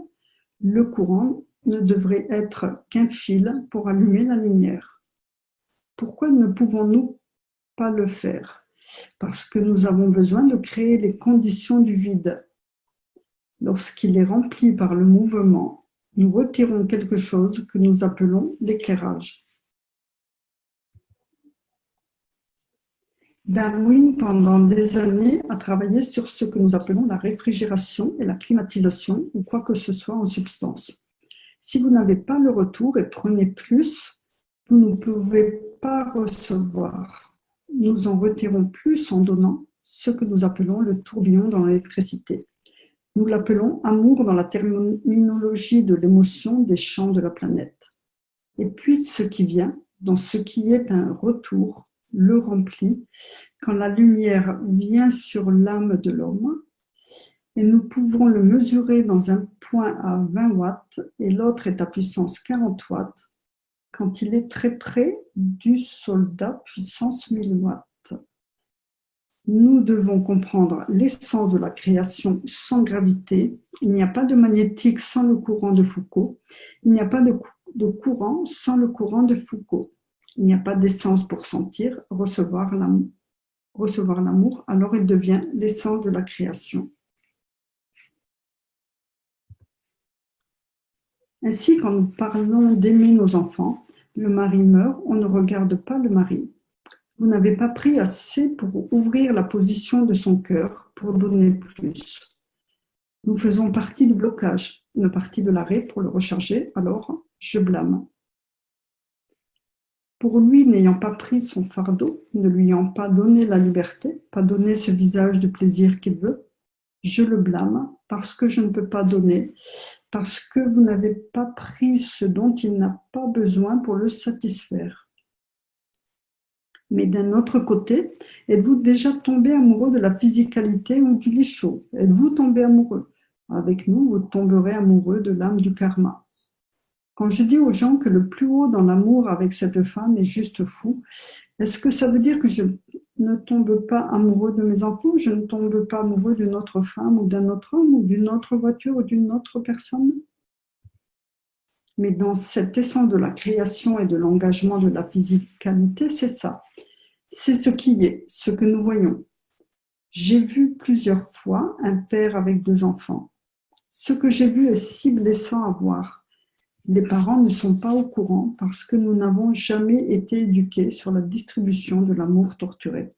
Le courant ne devrait être qu'un fil pour allumer la lumière. Pourquoi ne pouvons-nous pas le faire? Parce que nous avons besoin de créer les conditions du vide. Lorsqu'il est rempli par le mouvement, nous retirons quelque chose que nous appelons l'éclairage. Darwin, pendant des années, a travaillé sur ce que nous appelons la réfrigération et la climatisation, ou quoi que ce soit en substance. Si vous n'avez pas le retour et prenez plus, vous ne pouvez pas recevoir. Nous en retirons plus en donnant, ce que nous appelons le tourbillon dans l'électricité. Nous l'appelons amour dans la terminologie de l'émotion des champs de la planète. Et puis ce qui vient, dans ce qui est un retour, le remplit quand la lumière vient sur l'âme de l'homme, et nous pouvons le mesurer dans un point à 20 watts et l'autre est à puissance 40 watts quand il est très près du soldat puissance 1000 watts. Nous devons comprendre l'essence de la création sans gravité. Il n'y a pas de magnétique sans le courant de Foucault. Il n'y a pas de courant sans le courant de Foucault. Il n'y a pas d'essence pour sentir, recevoir l'amour, alors il devient l'essence de la création. Ainsi, quand nous parlons d'aimer nos enfants, le mari meurt, on ne regarde pas le mari. Vous n'avez pas pris assez pour ouvrir la position de son cœur, pour donner plus. Nous faisons partie du blocage, une partie de l'arrêt pour le recharger, alors je blâme. Pour lui, n'ayant pas pris son fardeau, ne lui ayant pas donné la liberté, pas donné ce visage de plaisir qu'il veut, je le blâme parce que je ne peux pas donner, parce que vous n'avez pas pris ce dont il n'a pas besoin pour le satisfaire. Mais d'un autre côté, êtes-vous déjà tombé amoureux de la physicalité ou du lit chaud? Êtes-vous tombé amoureux? Avec nous, vous tomberez amoureux de l'âme du karma. Quand je dis aux gens que le plus haut dans l'amour avec cette femme est juste fou, est-ce que ça veut dire que je ne tombe pas amoureux de mes enfants, je ne tombe pas amoureux d'une autre femme ou d'un autre homme ou d'une autre voiture ou d'une autre personne? Mais dans cette essence de la création et de l'engagement de la physicalité, c'est ça. C'est ce qui est, ce que nous voyons. J'ai vu plusieurs fois un père avec 2 enfants. Ce que j'ai vu est si blessant à voir. Les parents ne sont pas au courant parce que nous n'avons jamais été éduqués sur la distribution de l'amour torturé.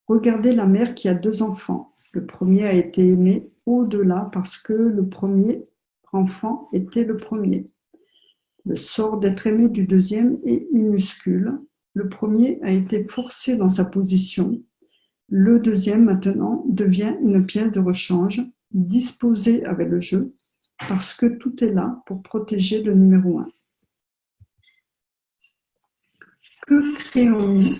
Regardez la mère qui a 2 enfants. Le premier a été aimé au-delà parce que le premier enfant était le premier. Le sort d'être aimé du deuxième est minuscule. Le premier a été forcé dans sa position. Le deuxième, maintenant, devient une pièce de rechange, disposée avec le jeu, parce que tout est là pour protéger le numéro 1. Que créons-nous?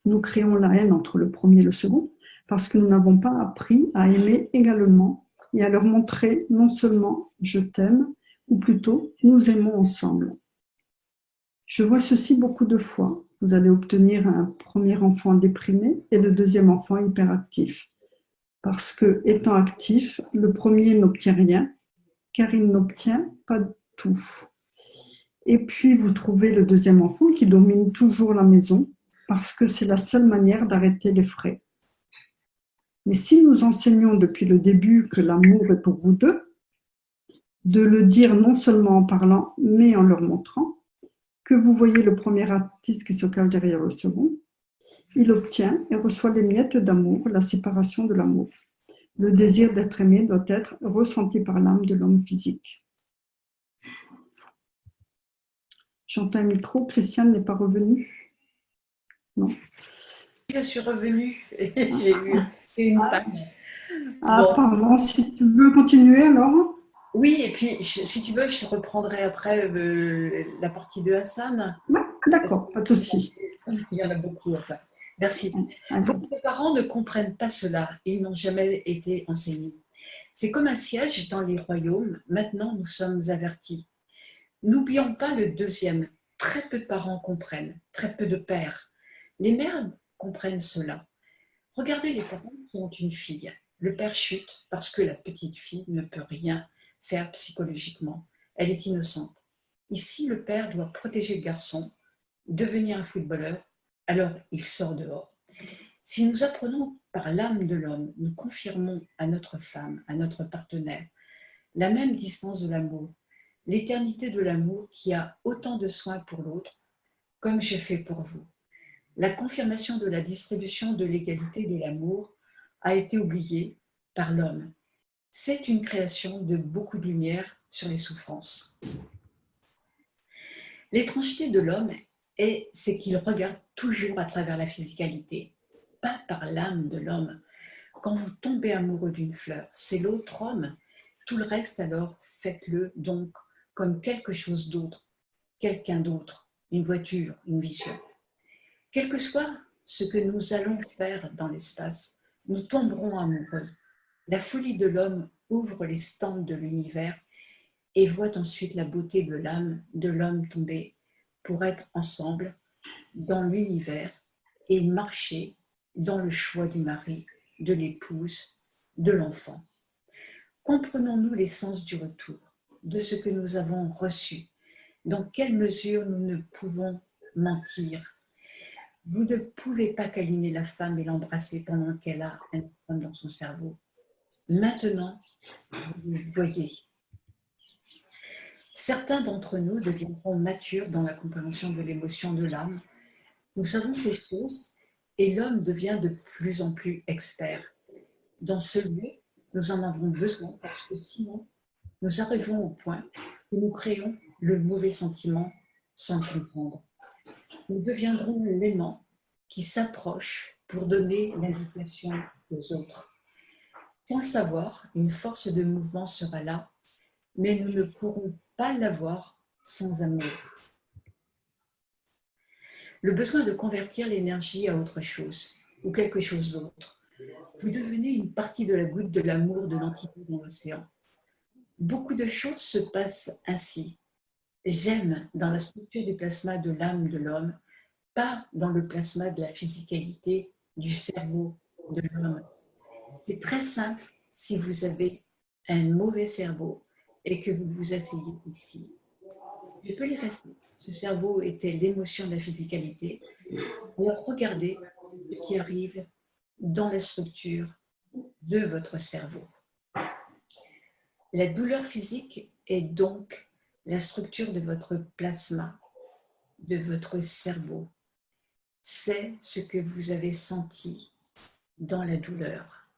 Nous créons la haine entre le premier et le second, parce que nous n'avons pas appris à aimer également et à leur montrer non seulement « je t'aime », ou plutôt « nous aimons ensemble ». Je vois ceci beaucoup de fois. Vous allez obtenir un premier enfant déprimé et le deuxième enfant hyperactif. Parce que, étant actif, le premier n'obtient rien, car il n'obtient pas tout. Et puis, vous trouvez le deuxième enfant qui domine toujours la maison, parce que c'est la seule manière d'arrêter les frais. Mais si nous enseignons depuis le début que l'amour est pour vous deux, de le dire non seulement en parlant, mais en leur montrant, que vous voyez le premier artiste qui se cache derrière le second, il obtient et reçoit les miettes d'amour, la séparation de l'amour. Le désir d'être aimé doit être ressenti par l'âme de l'homme physique. J'entends un micro, Christiane n'est pas revenue? Non. Je suis revenue et j'ai eu une panne. Ah, Bon. pardon, si tu veux continuer alors? Oui, et puis si tu veux, je reprendrai après la partie de Hassan. Ouais, d'accord, pas de souci. Il y en a beaucoup. Enfin. Merci. Allez. Beaucoup de parents ne comprennent pas cela et ils n'ont jamais été enseignés. C'est comme un siège dans les royaumes. Maintenant, nous sommes avertis. N'oublions pas le deuxième. Très peu de parents comprennent, très peu de pères. Les mères comprennent cela. Regardez les parents qui ont une fille. Le père chute parce que la petite fille ne peut rien faire psychologiquement. Elle est innocente. Ici, le père doit protéger le garçon, devenir un footballeur, alors il sort dehors. Si nous apprenons par l'âme de l'homme, nous confirmons à notre femme, à notre partenaire, la même distance de l'amour, l'éternité de l'amour qui a autant de soins pour l'autre, comme je fais pour vous. La confirmation de la distribution de l'égalité de l'amour a été oubliée par l'homme. C'est une création de beaucoup de lumière sur les souffrances. L'étrangeté de l'homme c'est qu'il regarde toujours à travers la physicalité, pas par l'âme de l'homme. Quand vous tombez amoureux d'une fleur, c'est l'autre homme. Tout le reste, alors, faites-le donc comme quelque chose d'autre, quelqu'un d'autre, une voiture, une vision. Quel que soit ce que nous allons faire dans l'espace, nous tomberons amoureux. La folie de l'homme ouvre les stands de l'univers et voit ensuite la beauté de l'âme de l'homme tomber pour être ensemble dans l'univers et marcher dans le choix du mari, de l'épouse, de l'enfant. Comprenons-nous l'essence du retour, de ce que nous avons reçu, dans quelle mesure nous ne pouvons mentir. Vous ne pouvez pas câliner la femme et l'embrasser pendant qu'elle a un enfant dans son cerveau. Maintenant, vous le voyez. Certains d'entre nous deviendront matures dans la compréhension de l'émotion de l'âme. Nous savons ces choses et l'homme devient de plus en plus expert. Dans ce lieu, nous en avons besoin parce que sinon, nous arrivons au point où nous créons le mauvais sentiment sans le comprendre. Nous deviendrons l'aimant qui s'approche pour donner l'indication aux autres. Sans le savoir, une force de mouvement sera là, mais nous ne pourrons pas l'avoir sans amour. Le besoin de convertir l'énergie à autre chose ou quelque chose d'autre. Vous devenez une partie de la goutte de l'amour de l'entité dans l'océan. Beaucoup de choses se passent ainsi. J'aime dans la structure du plasma de l'âme de l'homme, pas dans le plasma de la physicalité du cerveau de l'homme. C'est très simple si vous avez un mauvais cerveau et que vous vous asseyez ici. Je peux l'effacer. Ce cerveau était l'émotion de la physicalité. Alors regardez ce qui arrive dans la structure de votre cerveau. La douleur physique est donc la structure de votre plasma, de votre cerveau. C'est ce que vous avez senti dans la douleur.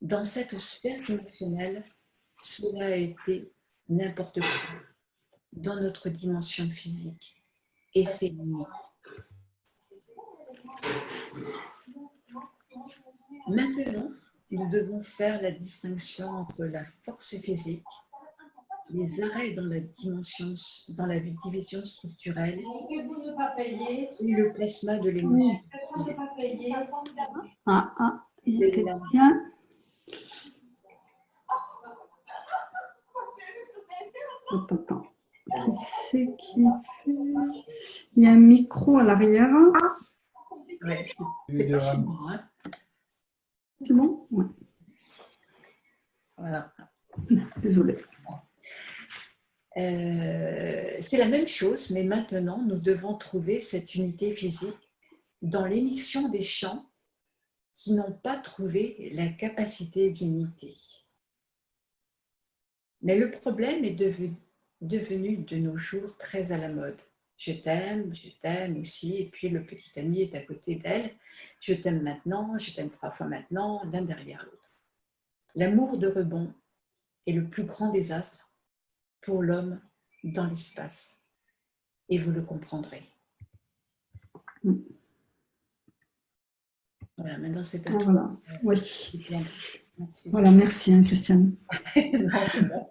Dans cette sphère émotionnelle, cela a été n'importe quoi. dans notre dimension physique et ses limites. Maintenant, nous devons faire la distinction entre la force physique, les arrêts dans la division structurelle et le plasma de l'émotion. Il y a quelqu'un. Attends. Qui c'est qui fait? Il y a un micro à l'arrière. Ouais, c'est pas chez moi. Hein. C'est bon? Ouais. Voilà. Désolée. C'est la même chose, mais maintenant, nous devons trouver cette unité physique dans l'émission des champs qui n'ont pas trouvé la capacité d'unité. Mais le problème est devenu de nos jours très à la mode. Je t'aime aussi, et puis le petit ami est à côté d'elle. Je t'aime maintenant, je t'aime 3 fois maintenant, l'un derrière l'autre. L'amour de rebond est le plus grand désastre pour l'homme dans l'espace. Et vous le comprendrez. Voilà, maintenant c'est à toi. Voilà, oui. Merci. Voilà, merci Christiane. Non, c'est bon.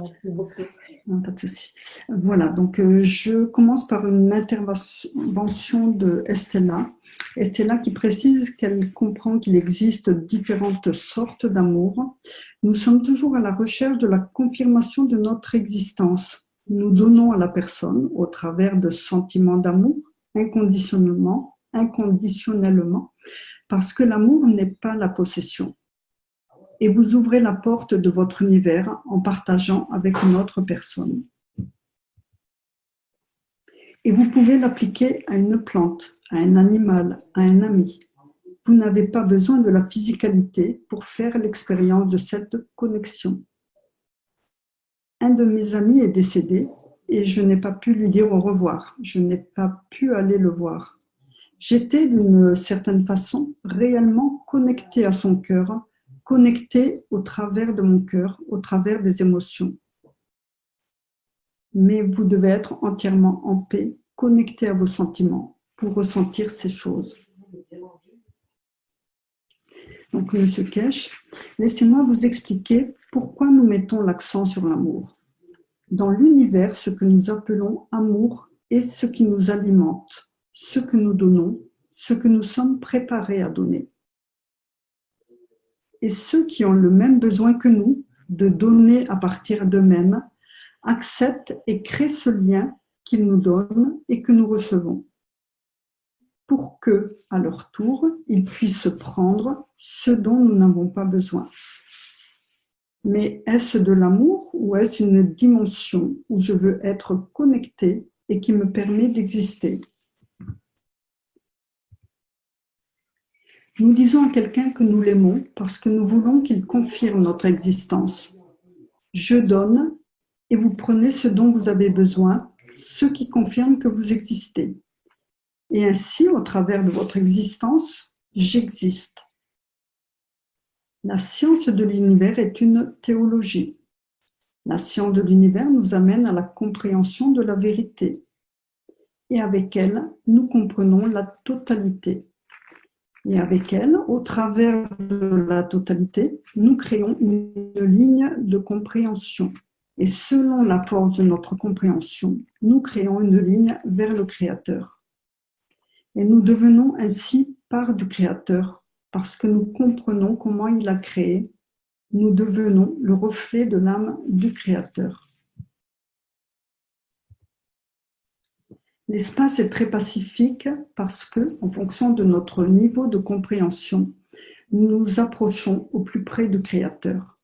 Merci beaucoup. Non, pas de souci. Voilà, donc je commence par une intervention de Estella. Estella qui précise qu'elle comprend qu'il existe différentes sortes d'amour. Nous sommes toujours à la recherche de la confirmation de notre existence. Nous donnons à la personne, au travers de sentiments d'amour, inconditionnellement, parce que l'amour n'est pas la possession. Et vous ouvrez la porte de votre univers en partageant avec une autre personne. Et vous pouvez l'appliquer à une plante, à un animal, à un ami. Vous n'avez pas besoin de la physicalité pour faire l'expérience de cette connexion. Un de mes amis est décédé et je n'ai pas pu lui dire au revoir. Je n'ai pas pu aller le voir. J'étais d'une certaine façon réellement connectée à son cœur, connectée au travers de mon cœur, au travers des émotions. Mais vous devez être entièrement en paix, connecté à vos sentiments pour ressentir ces choses. Donc, Monsieur Kesh, laissez-moi vous expliquer pourquoi nous mettons l'accent sur l'amour. Dans l'univers, ce que nous appelons amour est ce qui nous alimente, ce que nous donnons, ce que nous sommes préparés à donner. Et ceux qui ont le même besoin que nous de donner à partir d'eux-mêmes acceptent et créent ce lien qu'ils nous donnent et que nous recevons, pour que, à leur tour, ils puissent prendre ce dont nous n'avons pas besoin. Mais est-ce de l'amour ou est-ce une dimension où je veux être connecté et qui me permet d'exister ? Nous disons à quelqu'un que nous l'aimons parce que nous voulons qu'il confirme notre existence. Je donne et vous prenez ce dont vous avez besoin, ce qui confirme que vous existez. Et ainsi, au travers de votre existence, j'existe. La science de l'univers est une théologie. La science de l'univers nous amène à la compréhension de la vérité. Et avec elle, nous comprenons la totalité. Et avec elle, au travers de la totalité, nous créons une ligne de compréhension. Et selon la force de notre compréhension, nous créons une ligne vers le Créateur. Et nous devenons ainsi part du Créateur, parce que nous comprenons comment il a créé. Nous devenons le reflet de l'âme du Créateur. L'espace est très pacifique parce que, en fonction de notre niveau de compréhension, nous nous approchons au plus près du Créateur.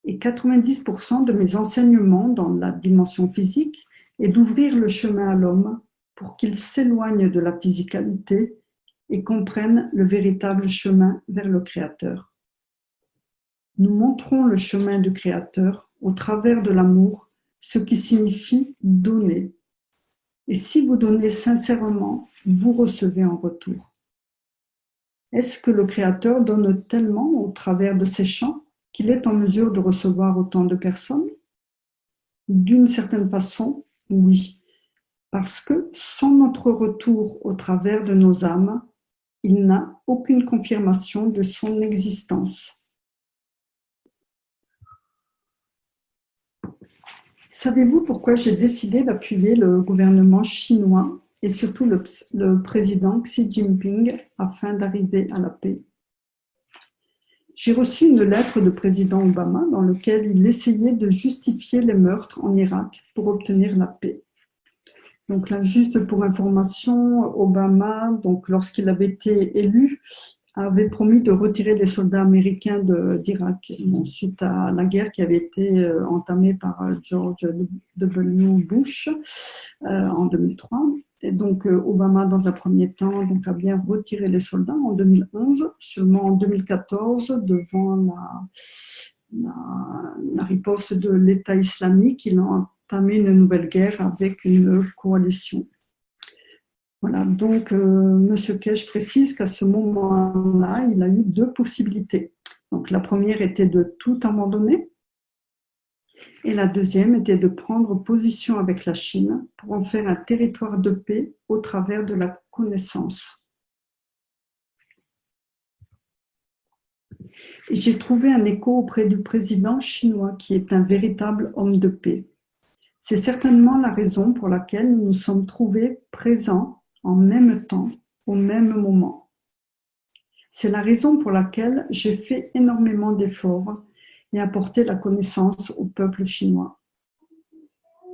Et 90% de mes enseignements dans la dimension physique est d'ouvrir le chemin à l'homme pour qu'il s'éloigne de la physicalité et comprenne le véritable chemin vers le Créateur. Nous montrons le chemin du Créateur au travers de l'amour, ce qui signifie donner. Et si vous donnez sincèrement, vous recevez en retour. Est-ce que le Créateur donne tellement au travers de ses champs qu'il est en mesure de recevoir autant de personnes ? D'une certaine façon, oui, parce que sans notre retour au travers de nos âmes, il n'a aucune confirmation de son existence. Savez-vous pourquoi j'ai décidé d'appuyer le gouvernement chinois et surtout le président Xi Jinping afin d'arriver à la paix? J'ai reçu une lettre du président Obama dans laquelle il essayait de justifier les meurtres en Irak pour obtenir la paix. Donc là, juste pour information, Obama, donc lorsqu'il avait été élu, avait promis de retirer les soldats américains d'Irak suite à la guerre qui avait été entamée par George W. Bush en 2003. Et donc Obama, dans un premier temps, donc, a bien retiré les soldats en 2011. Seulement en 2014, devant la riposte de l'État islamique, il a entamé une nouvelle guerre avec une coalition. Voilà, donc M. Kesh précise qu'à ce moment-là, il a eu deux possibilités. Donc la première était de tout abandonner et la deuxième était de prendre position avec la Chine pour en faire un territoire de paix au travers de la connaissance. Et j'ai trouvé un écho auprès du président chinois qui est un véritable homme de paix. C'est certainement la raison pour laquelle nous nous sommes trouvés présents en même temps, au même moment. C'est la raison pour laquelle j'ai fait énormément d'efforts et apporté la connaissance au peuple chinois.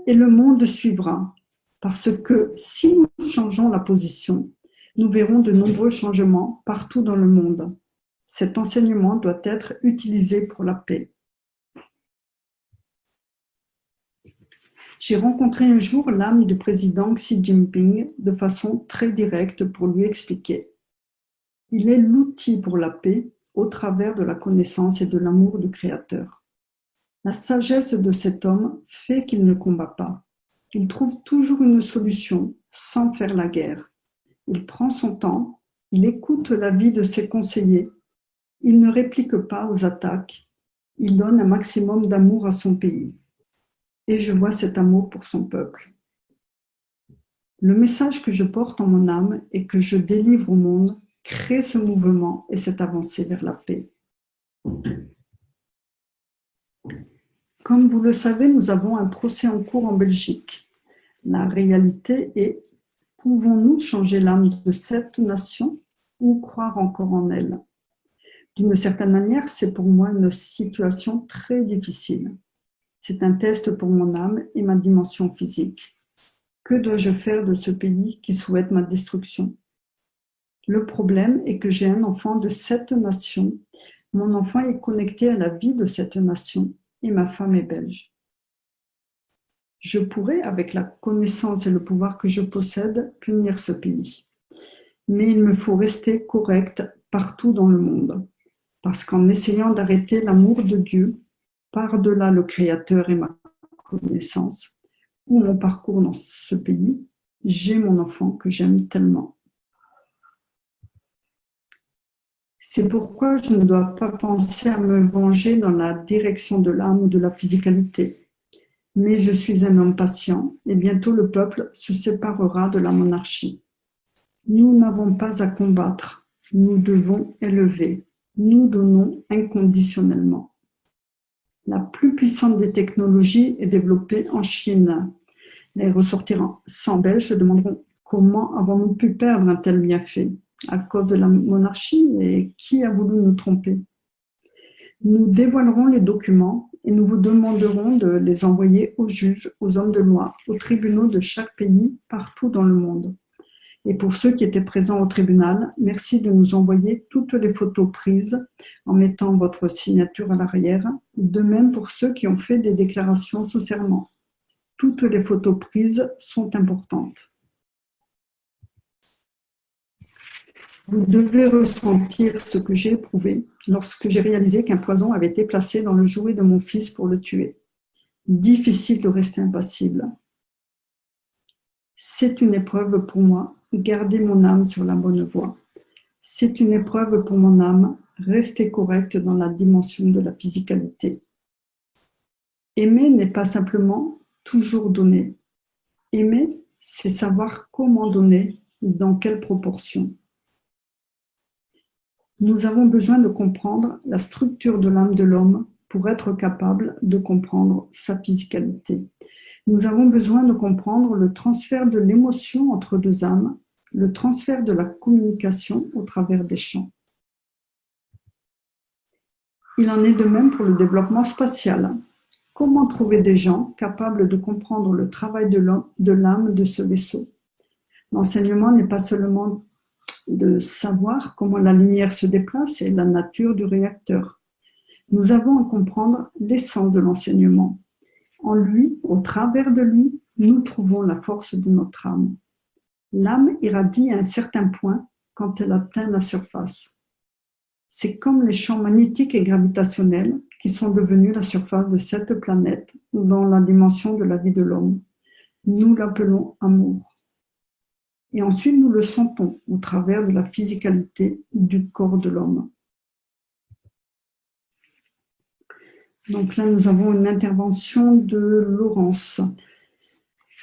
Et le monde suivra, parce que si nous changeons la position, nous verrons de nombreux changements partout dans le monde. Cet enseignement doit être utilisé pour la paix. J'ai rencontré un jour l'âme du président Xi Jinping de façon très directe pour lui expliquer. Il est l'outil pour la paix au travers de la connaissance et de l'amour du Créateur. La sagesse de cet homme fait qu'il ne combat pas. Il trouve toujours une solution sans faire la guerre. Il prend son temps, il écoute l'avis de ses conseillers, il ne réplique pas aux attaques, il donne un maximum d'amour à son pays. Et je vois cet amour pour son peuple. Le message que je porte en mon âme et que je délivre au monde crée ce mouvement et cette avancée vers la paix. Comme vous le savez, nous avons un procès en cours en Belgique. La réalité est, pouvons-nous changer l'âme de cette nation ou croire encore en elle? D'une certaine manière, c'est pour moi une situation très difficile. C'est un test pour mon âme et ma dimension physique. Que dois-je faire de ce pays qui souhaite ma destruction? Le problème est que j'ai un enfant de cette nation. Mon enfant est connecté à la vie de cette nation et ma femme est belge. Je pourrais, avec la connaissance et le pouvoir que je possède, punir ce pays. Mais il me faut rester correct partout dans le monde. Parce qu'en essayant d'arrêter l'amour de Dieu, par-delà le Créateur et ma connaissance, ou mon parcours dans ce pays, j'ai mon enfant que j'aime tellement. C'est pourquoi je ne dois pas penser à me venger dans la direction de l'âme ou de la physicalité. Mais je suis un homme patient et bientôt le peuple se séparera de la monarchie. Nous n'avons pas à combattre, nous devons élever. Nous donnons inconditionnellement. La plus puissante des technologies est développée en Chine. Les ressortissants belges se demanderont comment avons-nous pu perdre un tel bienfait à cause de la monarchie et qui a voulu nous tromper. Nous dévoilerons les documents et nous vous demanderons de les envoyer aux juges, aux hommes de loi, aux tribunaux de chaque pays partout dans le monde. Et pour ceux qui étaient présents au tribunal, merci de nous envoyer toutes les photos prises en mettant votre signature à l'arrière. De même pour ceux qui ont fait des déclarations sous serment. Toutes les photos prises sont importantes. Vous devez ressentir ce que j'ai éprouvé lorsque j'ai réalisé qu'un poison avait été placé dans le jouet de mon fils pour le tuer. Difficile de rester impassible. C'est une épreuve pour moi, garder mon âme sur la bonne voie. C'est une épreuve pour mon âme, rester correcte dans la dimension de la physicalité. Aimer n'est pas simplement toujours donner. Aimer, c'est savoir comment donner, dans quelle proportion. Nous avons besoin de comprendre la structure de l'âme de l'homme pour être capable de comprendre sa physicalité. Nous avons besoin de comprendre le transfert de l'émotion entre deux âmes, le transfert de la communication au travers des champs. Il en est de même pour le développement spatial. Comment trouver des gens capables de comprendre le travail de l'âme de ce vaisseau? L'enseignement n'est pas seulement de savoir comment la lumière se déplace et la nature du réacteur. Nous avons à comprendre l'essence de l'enseignement. En lui, au travers de lui, nous trouvons la force de notre âme. L'âme irradie à un certain point quand elle atteint la surface. C'est comme les champs magnétiques et gravitationnels qui sont devenus la surface de cette planète dans la dimension de la vie de l'homme. Nous l'appelons amour. Et ensuite, nous le sentons au travers de la physicalité du corps de l'homme. Donc là, nous avons une intervention de Laurence.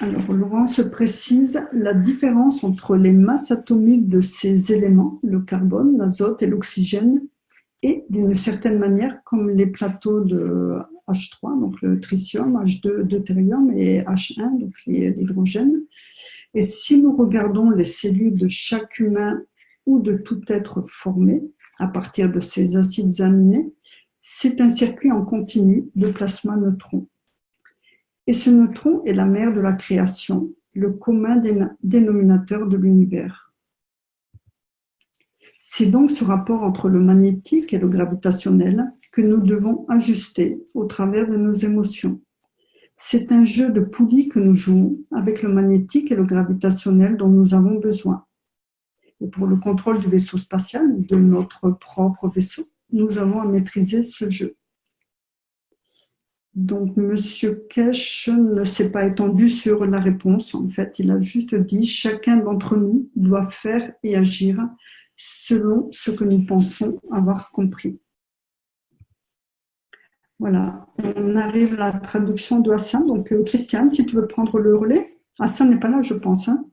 Alors, Laurence précise la différence entre les masses atomiques de ces éléments, le carbone, l'azote et l'oxygène, et d'une certaine manière, comme les plateaux de H3, donc le tritium, H2, deutérium, et H1, donc l'hydrogène. Et si nous regardons les cellules de chaque humain ou de tout être formé à partir de ces acides aminés, c'est un circuit en continu de plasma neutron. Et ce neutron est la mère de la création, le commun dénominateur de l'univers. C'est donc ce rapport entre le magnétique et le gravitationnel que nous devons ajuster au travers de nos émotions. C'est un jeu de poulies que nous jouons avec le magnétique et le gravitationnel dont nous avons besoin. Et pour le contrôle du vaisseau spatial, de notre propre vaisseau, nous avons à maîtriser ce jeu. Donc, M. Kesh ne s'est pas étendu sur la réponse. En fait, il a juste dit « Chacun d'entre nous doit faire et agir selon ce que nous pensons avoir compris. » Voilà, on arrive à la traduction de Hassan. Donc, Christiane, si tu veux prendre le relais. Hassan n'est pas là, je pense. Hein.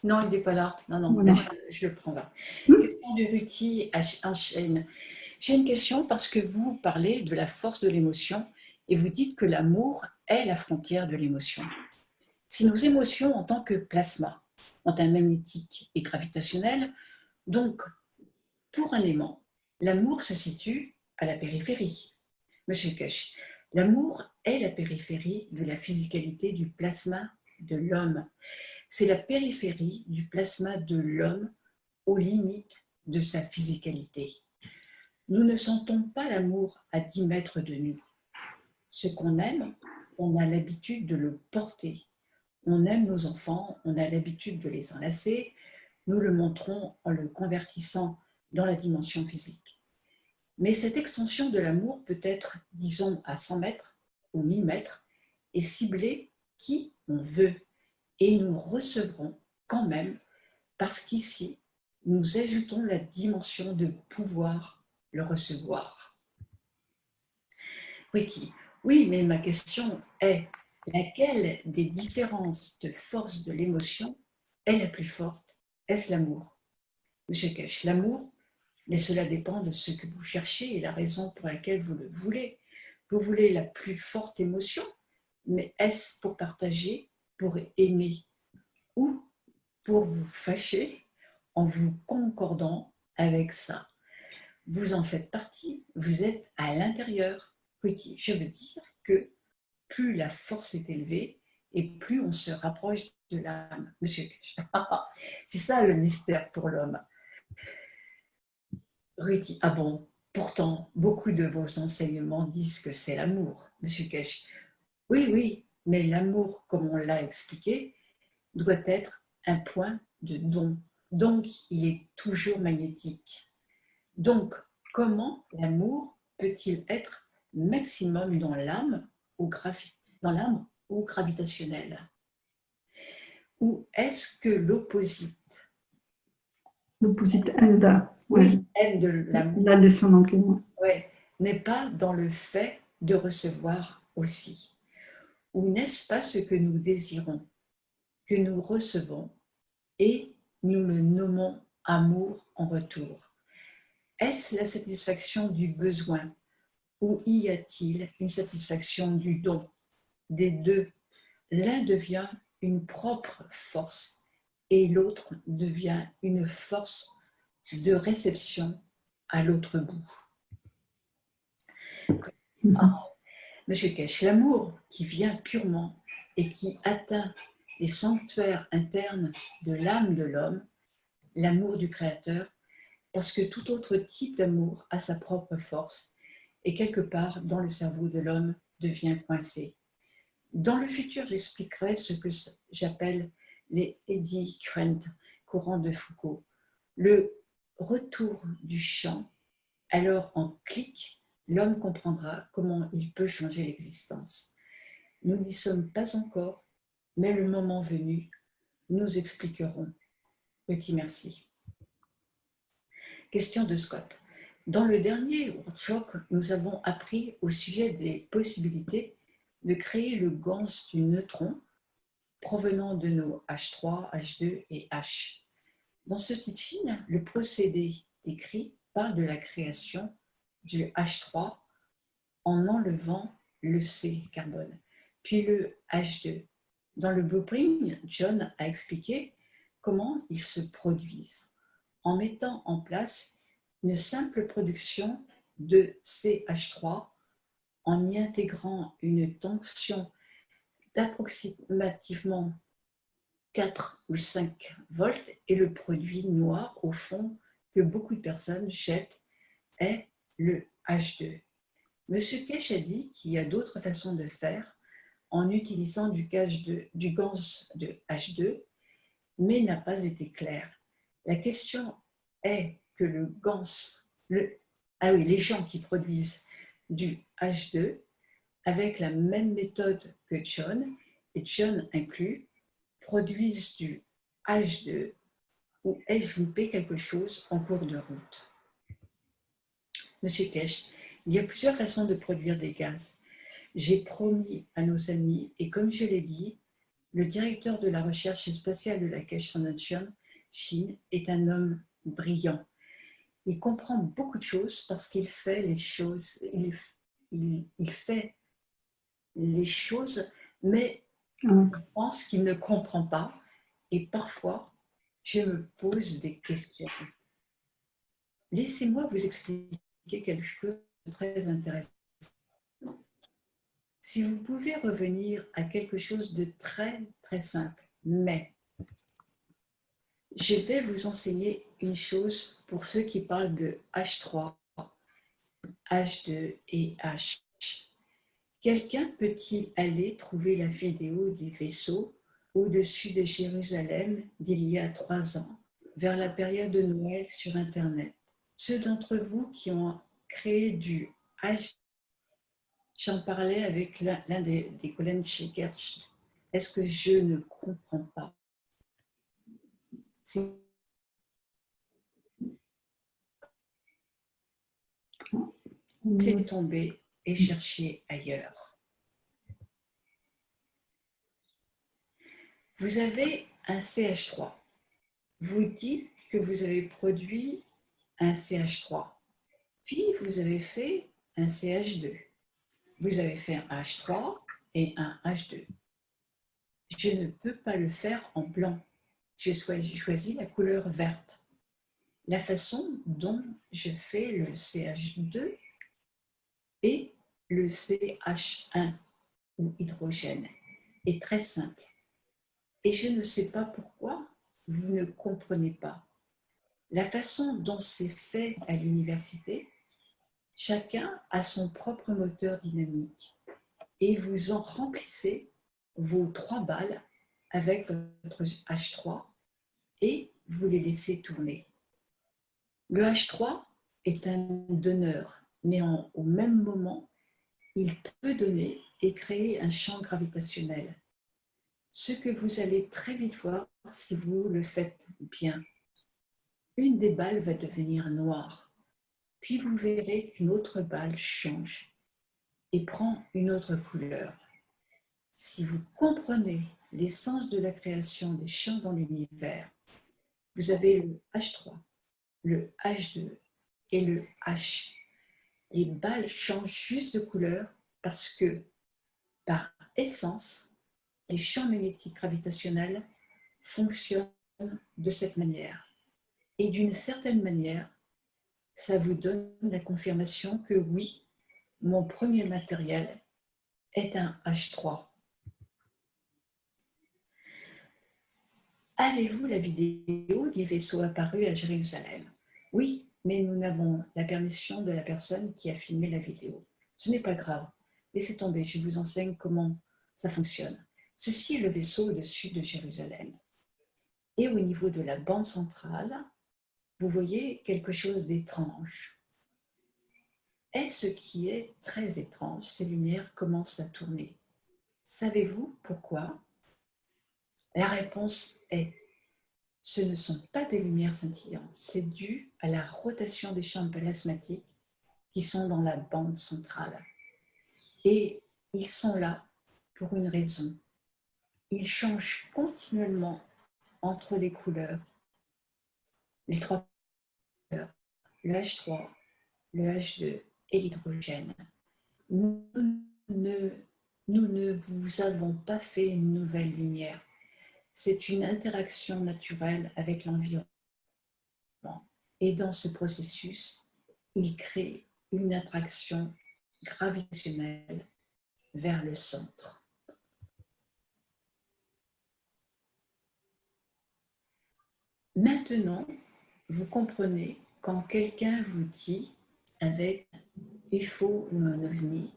Non, il n'est pas là. Non, Voilà. je le prends là. Question de Ruti enchaîne. J'ai une question parce que vous parlez de la force de l'émotion et vous dites que l'amour est la frontière de l'émotion. Si nos émotions en tant que plasma ont un magnétique et gravitationnel, donc pour un aimant, l'amour se situe à la périphérie. Monsieur Kesh, l'amour est la périphérie de la physicalité du plasma de l'homme. C'est la périphérie du plasma de l'homme aux limites de sa physicalité. Nous ne sentons pas l'amour à 10 mètres de nous. Ce qu'on aime, on a l'habitude de le porter. On aime nos enfants, on a l'habitude de les enlacer. Nous le montrons en le convertissant dans la dimension physique. Mais cette extension de l'amour peut être, disons, à 100 mètres ou 1000 mètres et cibler qui on veut. Et nous recevrons quand même, parce qu'ici, nous ajoutons la dimension de pouvoir le recevoir. Ricky, oui, mais ma question est, laquelle des différences de force de l'émotion est la plus forte? Est-ce l'amour? Monsieur Kesh, l'amour, mais cela dépend de ce que vous cherchez et la raison pour laquelle vous le voulez. Vous voulez la plus forte émotion, mais est-ce pour partager, pour aimer ou pour vous fâcher en vous concordant avec ça? Vous en faites partie, vous êtes à l'intérieur. Ruti, je veux dire que plus la force est élevée et plus on se rapproche de l'âme. Monsieur Kesh, c'est ça le mystère pour l'homme. Ruti, ah bon, pourtant, beaucoup de vos enseignements disent que c'est l'amour, Monsieur Kesh. Oui, oui, mais l'amour, comme on l'a expliqué, doit être un point de don. Donc, il est toujours magnétique. Donc, comment l'amour peut-il être maximum dans l'âme ou gravitationnel? Ou est-ce que l'opposite Enda. Oui, haine de l'amour. La leçon d'enquête. Ouais, n'est pas dans le fait de recevoir aussi. Ou n'est-ce pas ce que nous désirons, que nous recevons et nous le nommons amour en retour? Est-ce la satisfaction du besoin ou y a-t-il une satisfaction du don? Des deux, l'un devient une propre force et l'autre devient une force de réception à l'autre bout. Monsieur Kesh, l'amour qui vient purement et qui atteint les sanctuaires internes de l'âme de l'homme, l'amour du Créateur, parce que tout autre type d'amour a sa propre force et quelque part dans le cerveau de l'homme devient coincé. Dans le futur, j'expliquerai ce que j'appelle les eddy currents, courants de Foucault. Le retour du champ, alors en clic, l'homme comprendra comment il peut changer l'existence. Nous n'y sommes pas encore, mais le moment venu, nous expliquerons. Petit merci. Question de Scott. Dans le dernier workshop, nous avons appris au sujet des possibilités de créer le GANS du neutron provenant de nos H3, H2 et H. Dans ce teaching, le procédé décrit parle de la création du H3 en enlevant le C carbone, puis le H2. Dans le blueprint, John a expliqué comment ils se produisent en mettant en place une simple production de CH3 en y intégrant une tension d'approximativement 4 ou 5 volts et le produit noir au fond que beaucoup de personnes jettent est le H2. Monsieur Kesh a dit qu'il y a d'autres façons de faire en utilisant du GANS de H2, mais n'a pas été clair. La question est que le GANS, les gens qui produisent du H2 avec la même méthode que John, et John inclus, produisent du H2 ou ai-je loupé quelque chose en cours de route? Monsieur Kesh, il y a plusieurs façons de produire des gaz. J'ai promis à nos amis, et comme je l'ai dit, le directeur de la recherche spatiale de la Keshe Foundation, Chine, est un homme brillant. Il comprend beaucoup de choses parce qu'il fait les choses, il fait les choses, mais je pense qu'il ne comprend pas. Et parfois, je me pose des questions. Laissez-moi vous expliquer quelque chose de très intéressant. Si vous pouvez revenir à quelque chose de très, très simple, mais je vais vous enseigner une chose pour ceux qui parlent de H3, H2 et H. Quelqu'un peut-il aller trouver la vidéo du vaisseau au-dessus de Jérusalem d'il y a 3 ans, vers la période de Noël sur Internet? Ceux d'entre vous qui ont créé du H, j'en parlais avec l'un des collègues chez Gertz. Est-ce que je ne comprends pas? C'est tomber et chercher ailleurs. Vous avez un CH3. Vous dites que vous avez produit un CH3. Puis vous avez fait un CH2. Vous avez fait un H3 et un H2. Je ne peux pas le faire en blanc. J'ai choisi la couleur verte. La façon dont je fais le CH2 et le CH1 ou hydrogène est très simple. Et je ne sais pas pourquoi vous ne comprenez pas. La façon dont c'est fait à l'université, chacun a son propre moteur dynamique et vous en remplissez vos 3 balles avec votre H3 et vous les laissez tourner. Le H3 est un donneur, mais au même moment, il peut donner et créer un champ gravitationnel. Ce que vous allez très vite voir si vous le faites bien. Une des balles va devenir noire, puis vous verrez qu'une autre balle change et prend une autre couleur. si vous comprenez l'essence de la création des champs dans l'univers, vous avez le H3, le H2 et le H. Les balles changent juste de couleur parce que, par essence, les champs magnétiques gravitationnels fonctionnent de cette manière. Et d'une certaine manière, ça vous donne la confirmation que oui, mon premier matériel est un H3. Avez-vous la vidéo du vaisseau apparu à Jérusalem? Oui, mais nous n'avons la permission de la personne qui a filmé la vidéo. Ce n'est pas grave. Laissez tomber, je vous enseigne comment ça fonctionne. Ceci est le vaisseau au-dessus de Jérusalem. Et au niveau de la bande centrale, vous voyez quelque chose d'étrange. Et ce qui est très étrange, ces lumières commencent à tourner. Savez-vous pourquoi? La réponse est: ce ne sont pas des lumières scintillantes, c'est dû à la rotation des champs plasmatiques qui sont dans la bande centrale. Et ils sont là pour une raison. Ils changent continuellement entre les couleurs, les trois couleurs, le H3, le H2 et l'hydrogène. Nous ne vous avons pas fait une nouvelle lumière. C'est une interaction naturelle avec l'environnement. Et dans ce processus, il crée une attraction gravitationnelle vers le centre. Maintenant, vous comprenez quand quelqu'un vous dit avec UFO ou un OVNI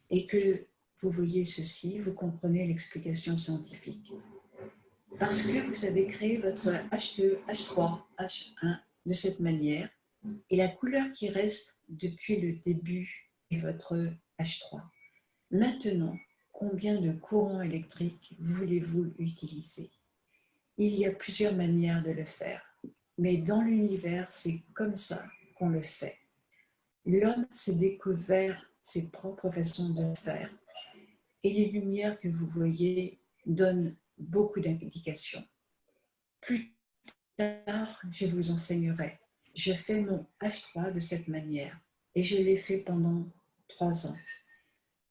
et que vous voyez ceci, vous comprenez l'explication scientifique. Parce que vous avez créé votre H2, H3, H1 de cette manière, et la couleur qui reste depuis le début est votre H3. Maintenant, combien de courants électriques voulez-vous utiliser? Il y a plusieurs manières de le faire, mais dans l'univers, c'est comme ça qu'on le fait. L'homme s'est découvert ses propres façons de faire, et les lumières que vous voyez donnent beaucoup d'indications. Plus tard, je vous enseignerai. Je fais mon H3 de cette manière et je l'ai fait pendant 3 ans.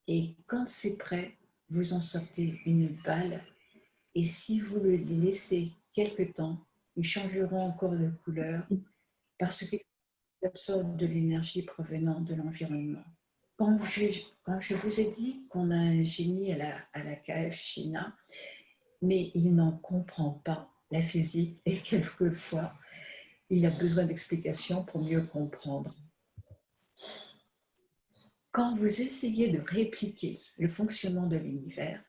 Et quand c'est prêt, vous en sortez une balle et si vous le laissez quelque temps, ils changeront encore de couleur parce qu'ils absorbent de l'énergie provenant de l'environnement. Quand je vous ai dit qu'on a un génie à la KF China, mais il n'en comprend pas la physique et quelquefois, il a besoin d'explications pour mieux comprendre. Quand vous essayez de répliquer le fonctionnement de l'univers,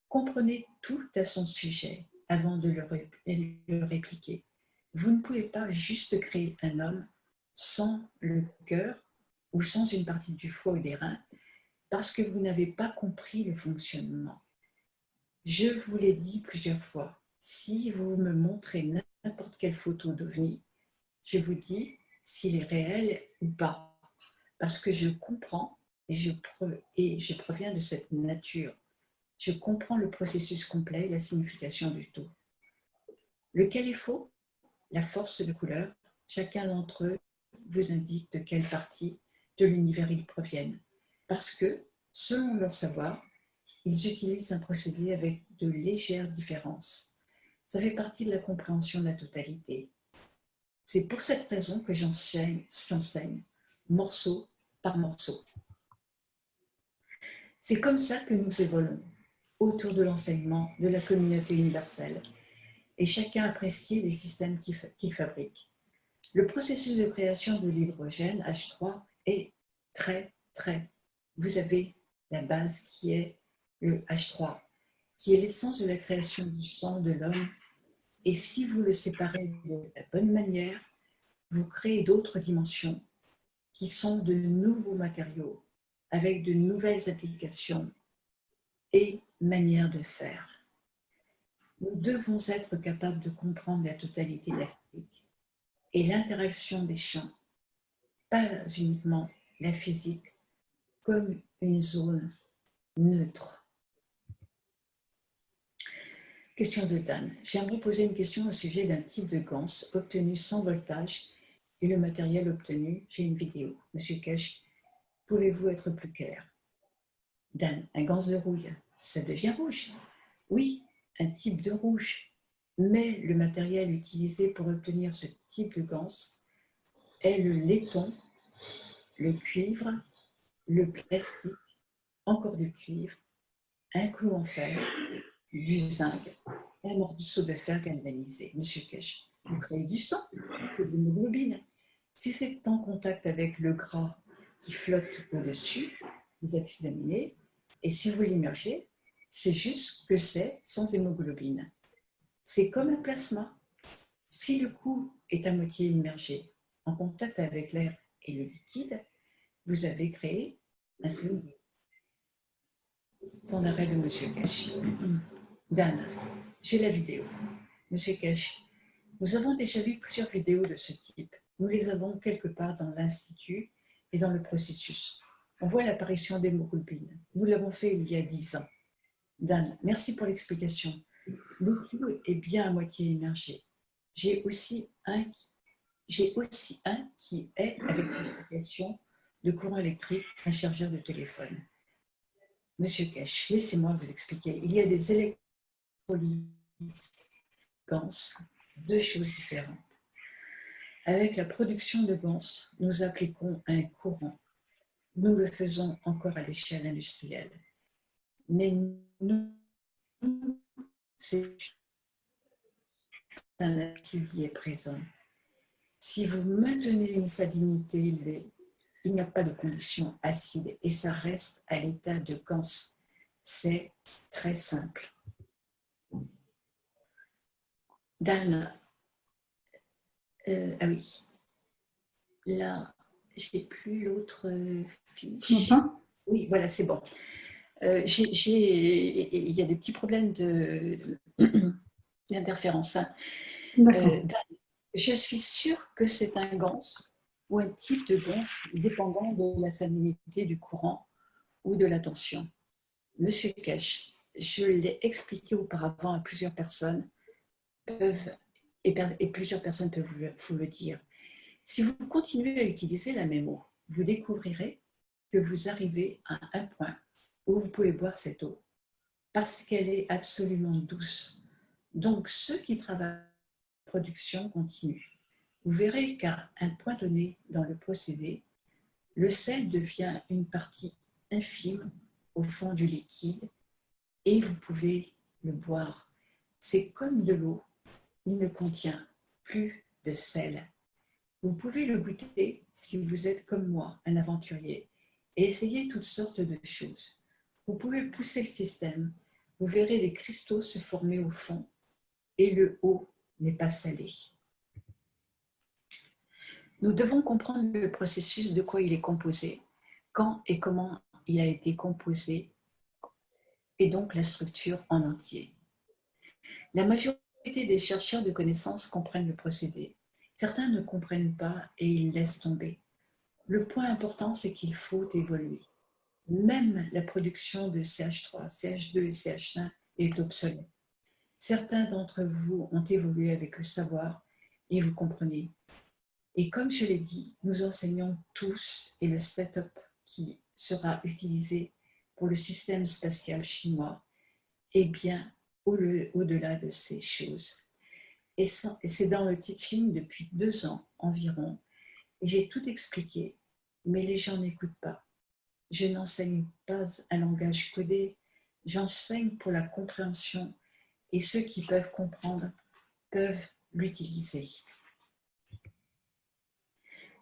comprenez tout à son sujet avant de le répliquer. Vous ne pouvez pas juste créer un homme sans le cœur ou sans une partie du foie ou des reins parce que vous n'avez pas compris le fonctionnement. Je vous l'ai dit plusieurs fois, si vous me montrez n'importe quelle photo d'OVNI, je vous dis s'il est réel ou pas, parce que je comprends et je proviens de cette nature. Je comprends le processus complet et la signification du tout. Lequel est faux? La force de couleur. Chacun d'entre eux vous indique de quelle partie de l'univers ils proviennent, parce que, selon leur savoir, ils utilisent un procédé avec de légères différences. Ça fait partie de la compréhension de la totalité. C'est pour cette raison que j'enseigne morceau par morceau. C'est comme ça que nous évoluons autour de l'enseignement de la communauté universelle et chacun apprécie les systèmes qu'il fabrique. Le processus de création de l'hydrogène H3 est très. Vous avez la base qui est le H3, qui est l'essence de la création du sang de l'homme. Et si vous le séparez de la bonne manière, vous créez d'autres dimensions qui sont de nouveaux matériaux avec de nouvelles applications et manières de faire. Nous devons être capables de comprendre la totalité de la physique et l'interaction des champs, pas uniquement la physique, comme une zone neutre. Question de Dan. J'aimerais poser une question au sujet d'un type de ganse obtenu sans voltage et le matériel obtenu. J'ai une vidéo. Monsieur Cash, pouvez-vous être plus clair? Dan, un ganse de rouille, ça devient rouge. Oui, un type de rouge. Mais le matériel utilisé pour obtenir ce type de ganse est le laiton, le cuivre, le plastique, encore du cuivre, un clou en fer, du zinc et un morceau de fer galvanisé. Monsieur Cash, vous créez du sang, de l'hémoglobine. Si c'est en contact avec le gras qui flotte au-dessus, les acides aminés, et si vous l'immergez, c'est juste que c'est sans hémoglobine. C'est comme un plasma. Si le cou est à moitié immergé en contact avec l'air et le liquide, vous avez créé un CO2. Ton arrêt de Monsieur Cash. Dan, j'ai la vidéo. Monsieur Cash, nous avons déjà vu plusieurs vidéos de ce type. Nous les avons quelque part dans l'Institut et dans le processus. On voit l'apparition d'hémoglobine. Nous l'avons fait il y a 10 ans. Dan, merci pour l'explication. Le clou est bien à moitié immergé. J'ai aussi un qui est avec l'application de courant électrique, un chargeur de téléphone. Monsieur Cash, laissez-moi vous expliquer. Il y a des électrolyses ganse, deux choses différentes. Avec la production de ganse, nous appliquons un courant. Nous le faisons encore à l'échelle industrielle. Mais nous, c'est un acide qui est présent. Si vous maintenez une salinité élevée, il n'y a pas de conditions acides et ça reste à l'état de ganse. C'est très simple. Dan, ah oui, là, j'ai plus l'autre fiche. Enfin, Oui, voilà, c'est bon. Il y a des petits problèmes d'interférence. Hein. Je suis sûre que c'est un ganse ou un type de ganse dépendant de la salinité du courant ou de la tension. Monsieur Cash, je l'ai expliqué auparavant à plusieurs personnes et plusieurs personnes peuvent vous le dire. Si vous continuez à utiliser la même eau, vous découvrirez que vous arrivez à un point où vous pouvez boire cette eau parce qu'elle est absolument douce. Donc, ceux qui travaillent à la production continuent. Vous verrez qu'à un point donné dans le procédé, le sel devient une partie infime au fond du liquide et vous pouvez le boire. C'est comme de l'eau, il ne contient plus de sel. Vous pouvez le goûter si vous êtes comme moi, un aventurier, et essayer toutes sortes de choses. Vous pouvez pousser le système, vous verrez des cristaux se former au fond et le haut n'est pas salé. Nous devons comprendre le processus de quoi il est composé, quand et comment il a été composé, et donc la structure en entier. La majorité des chercheurs de connaissances comprennent le procédé. Certains ne comprennent pas et ils laissent tomber. Le point important, c'est qu'il faut évoluer. Même la production de CH3, CH2 et CH1 est obsolète. Certains d'entre vous ont évolué avec le savoir et vous comprenez. Et comme je l'ai dit, nous enseignons tous et le setup qui sera utilisé pour le système spatial chinois est bien au-delà de ces choses. Et c'est dans le teaching depuis 2 ans environ. Et j'ai tout expliqué, mais les gens n'écoutent pas. Je n'enseigne pas un langage codé, j'enseigne pour la compréhension et ceux qui peuvent comprendre peuvent l'utiliser.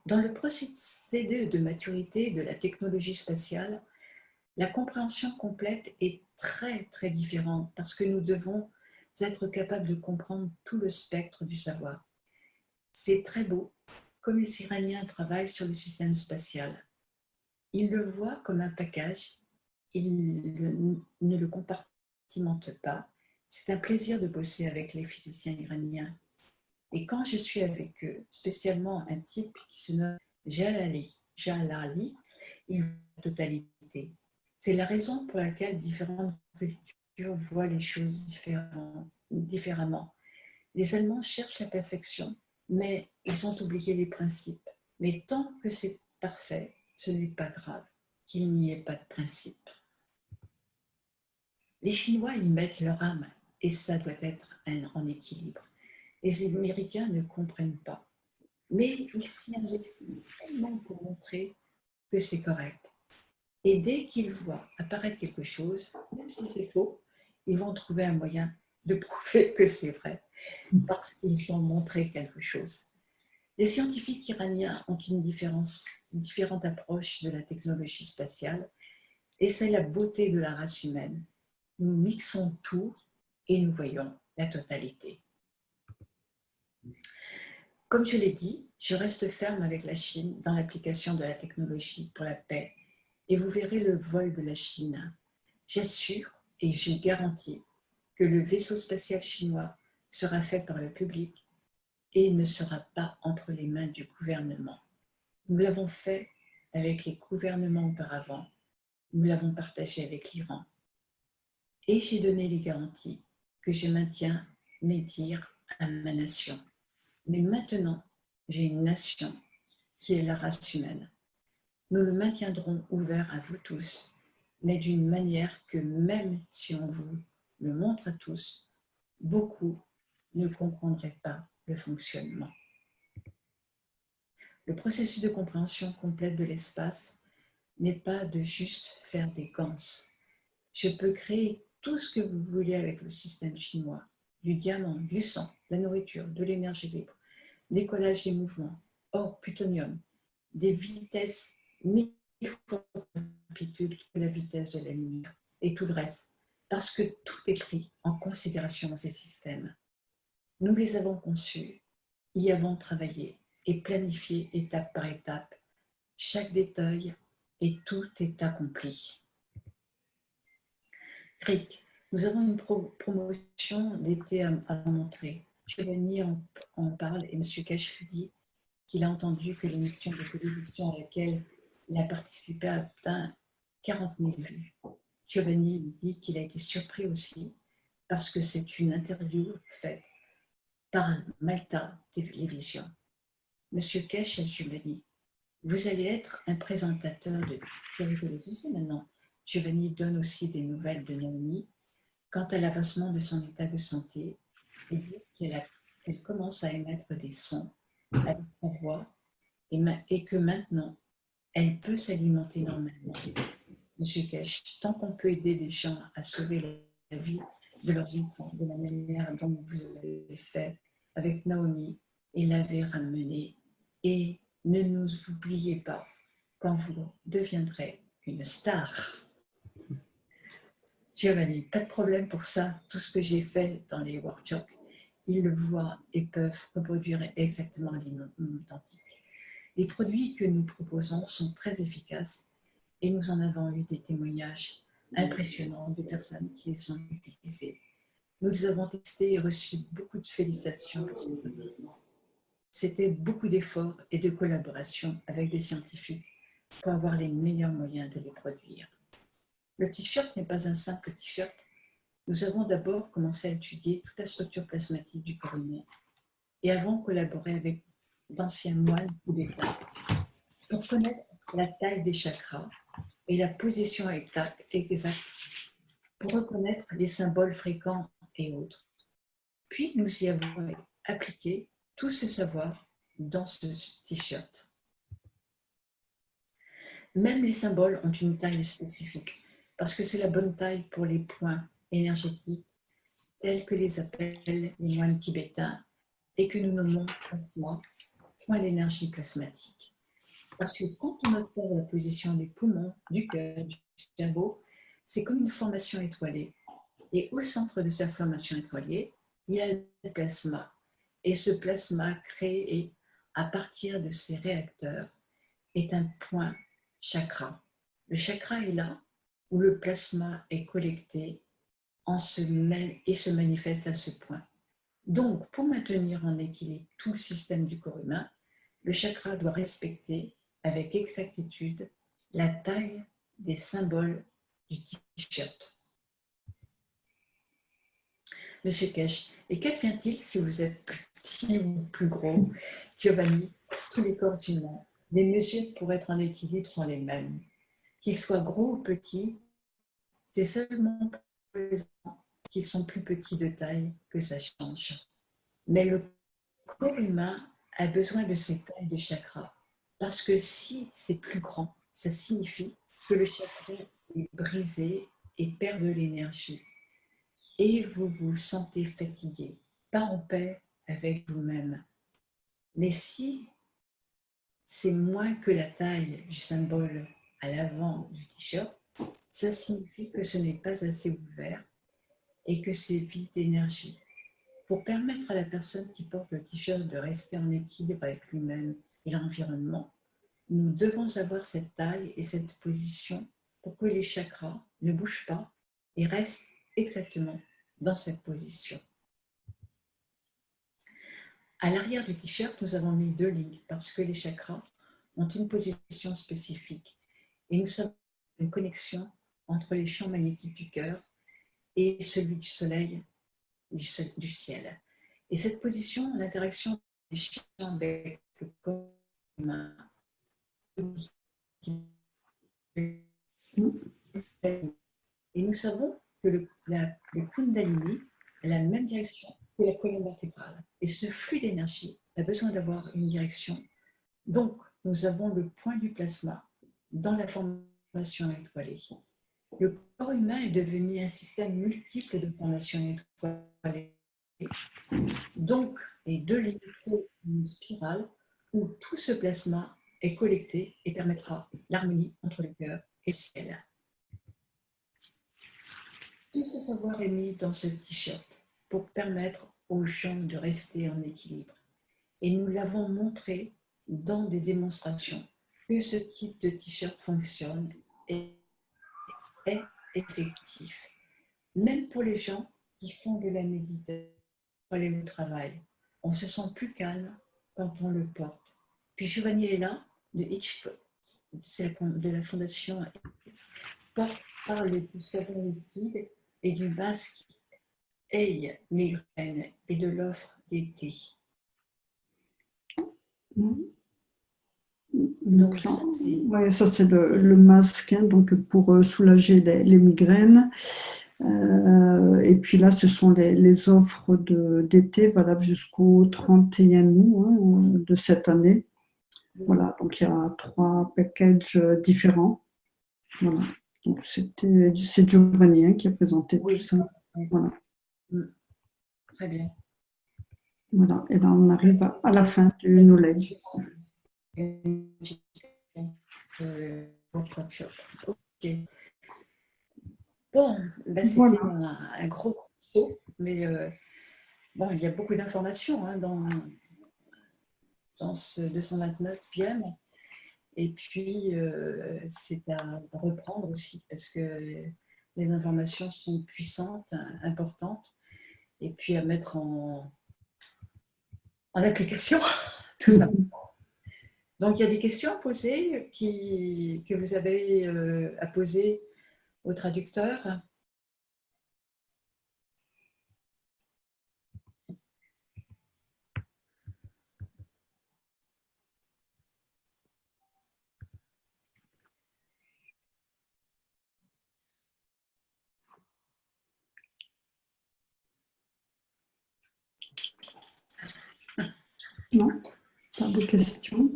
Dans le procédé de maturité de la technologie spatiale, la compréhension complète est très, très différente parce que nous devons être capables de comprendre tout le spectre du savoir. C'est très beau, comme les Iraniens travaillent sur le système spatial. Ils le voient comme un package, ils ne le compartimentent pas. C'est un plaisir de bosser avec les physiciens iraniens. Et quand je suis avec eux, spécialement un type qui se nomme Jalali, il voit la totalité. C'est la raison pour laquelle différentes cultures voient les choses différentes. différemment. Les Allemands cherchent la perfection, mais ils ont oublié les principes. Mais tant que c'est parfait, ce n'est pas grave qu'il n'y ait pas de principe. Les Chinois y mettent leur âme et ça doit être en équilibre. Les Américains ne comprennent pas, mais ils s'y investissent tellement pour montrer que c'est correct. Et dès qu'ils voient apparaître quelque chose, même si c'est faux, ils vont trouver un moyen de prouver que c'est vrai, parce qu'ils ont montré quelque chose. Les scientifiques iraniens ont une différente approche de la technologie spatiale, et c'est la beauté de la race humaine. Nous mixons tout et nous voyons la totalité. Comme je l'ai dit, je reste ferme avec la Chine dans l'application de la technologie pour la paix, et vous verrez le vol de la Chine. J'assure et je garantis que le vaisseau spatial chinois sera fait par le public et ne sera pas entre les mains du gouvernement. Nous l'avons fait avec les gouvernements auparavant, nous l'avons partagé avec l'Iran. Et j'ai donné les garanties que je maintiens mes dires à ma nation. Mais maintenant, j'ai une nation qui est la race humaine. Nous le maintiendrons ouvert à vous tous, mais d'une manière que même si on vous le montre à tous, beaucoup ne comprendraient pas le fonctionnement. Le processus de compréhension complète de l'espace n'est pas de juste faire des gants. Je peux créer tout ce que vous voulez avec le système chinois, du diamant, du sang, de la nourriture, de l'énergie libre, décollage des mouvements, or plutonium, des vitesses 1000 fois d'amplitude que la vitesse de la lumière et tout le reste, parce que tout est pris en considération dans ces systèmes. Nous les avons conçus, y avons travaillé et planifié étape par étape, chaque détail et tout est accompli. Rick, nous avons une promotion d'été à montrer. Giovanni en parle et M. Cash dit qu'il a entendu que l'émission de télévision à laquelle il a participé a atteint 40 000 vues. Giovanni dit qu'il a été surpris aussi parce que c'est une interview faite par Malta Télévision. Monsieur Cash à Giovanni, vous allez être un présentateur de série télévisée maintenant. Giovanni donne aussi des nouvelles de Naomi quant à l'avancement de son état de santé et dit qu'elle commence à émettre des sons avec sa voix et que maintenant, elle peut s'alimenter normalement. Monsieur Cash, tant qu'on peut aider des gens à sauver la vie de leurs enfants de la manière dont vous avez fait avec Naomi et l'avez ramenée, et ne nous oubliez pas quand vous deviendrez une star. Giovanni, pas de problème pour ça. Tout ce que j'ai fait dans les workshops, ils le voient et peuvent reproduire exactement l'identique. Les produits que nous proposons sont très efficaces et nous en avons eu des témoignages impressionnants de personnes qui les ont utilisés. Nous les avons testés et reçu beaucoup de félicitations pour ces produits. C'était beaucoup d'efforts et de collaboration avec des scientifiques pour avoir les meilleurs moyens de les produire. Le t-shirt n'est pas un simple t-shirt. Nous avons d'abord commencé à étudier toute la structure plasmatique du corps humain et avons collaboré avec d'anciens moines tibétains pour connaître la taille des chakras et la position exacte pour reconnaître les symboles fréquents et autres. Puis nous y avons appliqué tout ce savoir dans ce t-shirt. Même les symboles ont une taille spécifique parce que c'est la bonne taille pour les points énergétiques tels que les appellent les moines tibétains et que nous nommons plasma, point d'énergie plasmatique. Parce que quand on observe la position des poumons, du cœur, du cerveau, c'est comme une formation étoilée. Et au centre de cette formation étoilée, il y a le plasma. Et ce plasma créé à partir de ces réacteurs est un point chakra. Le chakra est là où le plasma est collecté et se manifeste à ce point. Donc, pour maintenir en équilibre tout le système du corps humain, le chakra doit respecter avec exactitude la taille des symboles du t-shirt. Monsieur Kesh, et qu'advient-il si vous êtes plus petit ou plus gros? Giovanni, tous les corps humains, les mesures pour être en équilibre sont les mêmes. Qu'ils soient gros ou petits, c'est seulement pour les enfants qu'ils sont plus petits de taille que ça change. Mais le corps humain a besoin de ces tailles de chakras, parce que si c'est plus grand, ça signifie que le chakra est brisé et perd de l'énergie. Et vous vous sentez fatigué, pas en paix avec vous-même. Mais si c'est moins que la taille du symbole à l'avant du t-shirt, ça signifie que ce n'est pas assez ouvert et que c'est vide d'énergie. Pour permettre à la personne qui porte le t-shirt de rester en équilibre avec lui-même et l'environnement, nous devons avoir cette taille et cette position pour que les chakras ne bougent pas et restent exactement dans cette position. À l'arrière du t-shirt, nous avons mis 2 lignes parce que les chakras ont une position spécifique et nous avons une connexion entre les champs magnétiques du cœur et celui du soleil, du ciel. Et cette position, l'interaction des champs avec le corps humain, et nous savons que le Kundalini a la même direction que la colonne vertébrale. Et ce flux d'énergie a besoin d'avoir une direction. Donc, nous avons le point du plasma dans la formation étoilée. Le corps humain est devenu un système multiple de formations étoilées. Donc, les 2 lignes créent une spirale où tout ce plasma est collecté et permettra l'harmonie entre le cœur et le ciel. Tout ce savoir est mis dans ce t-shirt pour permettre aux gens de rester en équilibre. Et nous l'avons montré dans des démonstrations que ce type de t-shirt fonctionne et est effectif. Même pour les gens qui font de la méditation pour aller au travail, on se sent plus calme quand on le porte. Puis Giovanni est là, de la fondation, parle du savon liquide et du masque Aille migraine et de l'offre d'été. Donc, ça c'est le masque, hein, donc pour soulager les migraines. Et puis là, ce sont les offres d'été valables jusqu'au 31 août de cette année. Voilà, donc il y a 3 packages différents. Voilà, donc c'est Giovanni qui a présenté tout ça. Voilà. Très bien. Voilà, et là on arrive à la fin du knowledge. Ok. Bon, ben c'était voilà. un gros saut, mais bon, il y a beaucoup d'informations dans ce 229e. Et puis, c'est à reprendre aussi parce que les informations sont puissantes, importantes, et puis à mettre en application. Tout ça. Donc, il y a des questions à poser que vous avez à poser au traducteur. Non, pas de questions.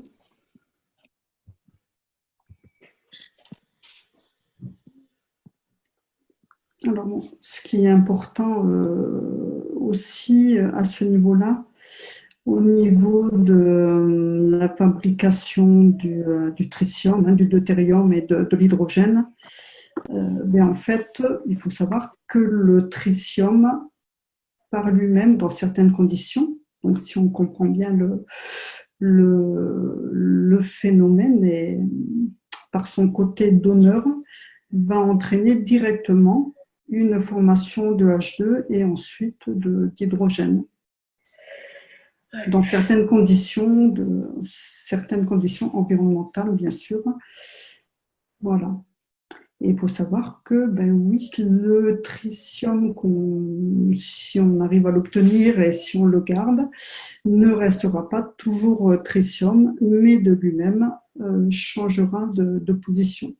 Alors, bon, ce qui est important aussi à ce niveau-là, au niveau de la fabrication du tritium, du deutérium et de l'hydrogène, en fait, il faut savoir que le tritium, par lui-même, dans certaines conditions, donc si on comprend bien le phénomène et par son côté donneur, va entraîner directement une formation de H2 et ensuite d'hydrogène. Dans certaines conditions environnementales, bien sûr. Voilà. Et il faut savoir que, ben oui, le tritium, si on arrive à l'obtenir et si on le garde, ne restera pas toujours tritium, mais de lui-même changera de position.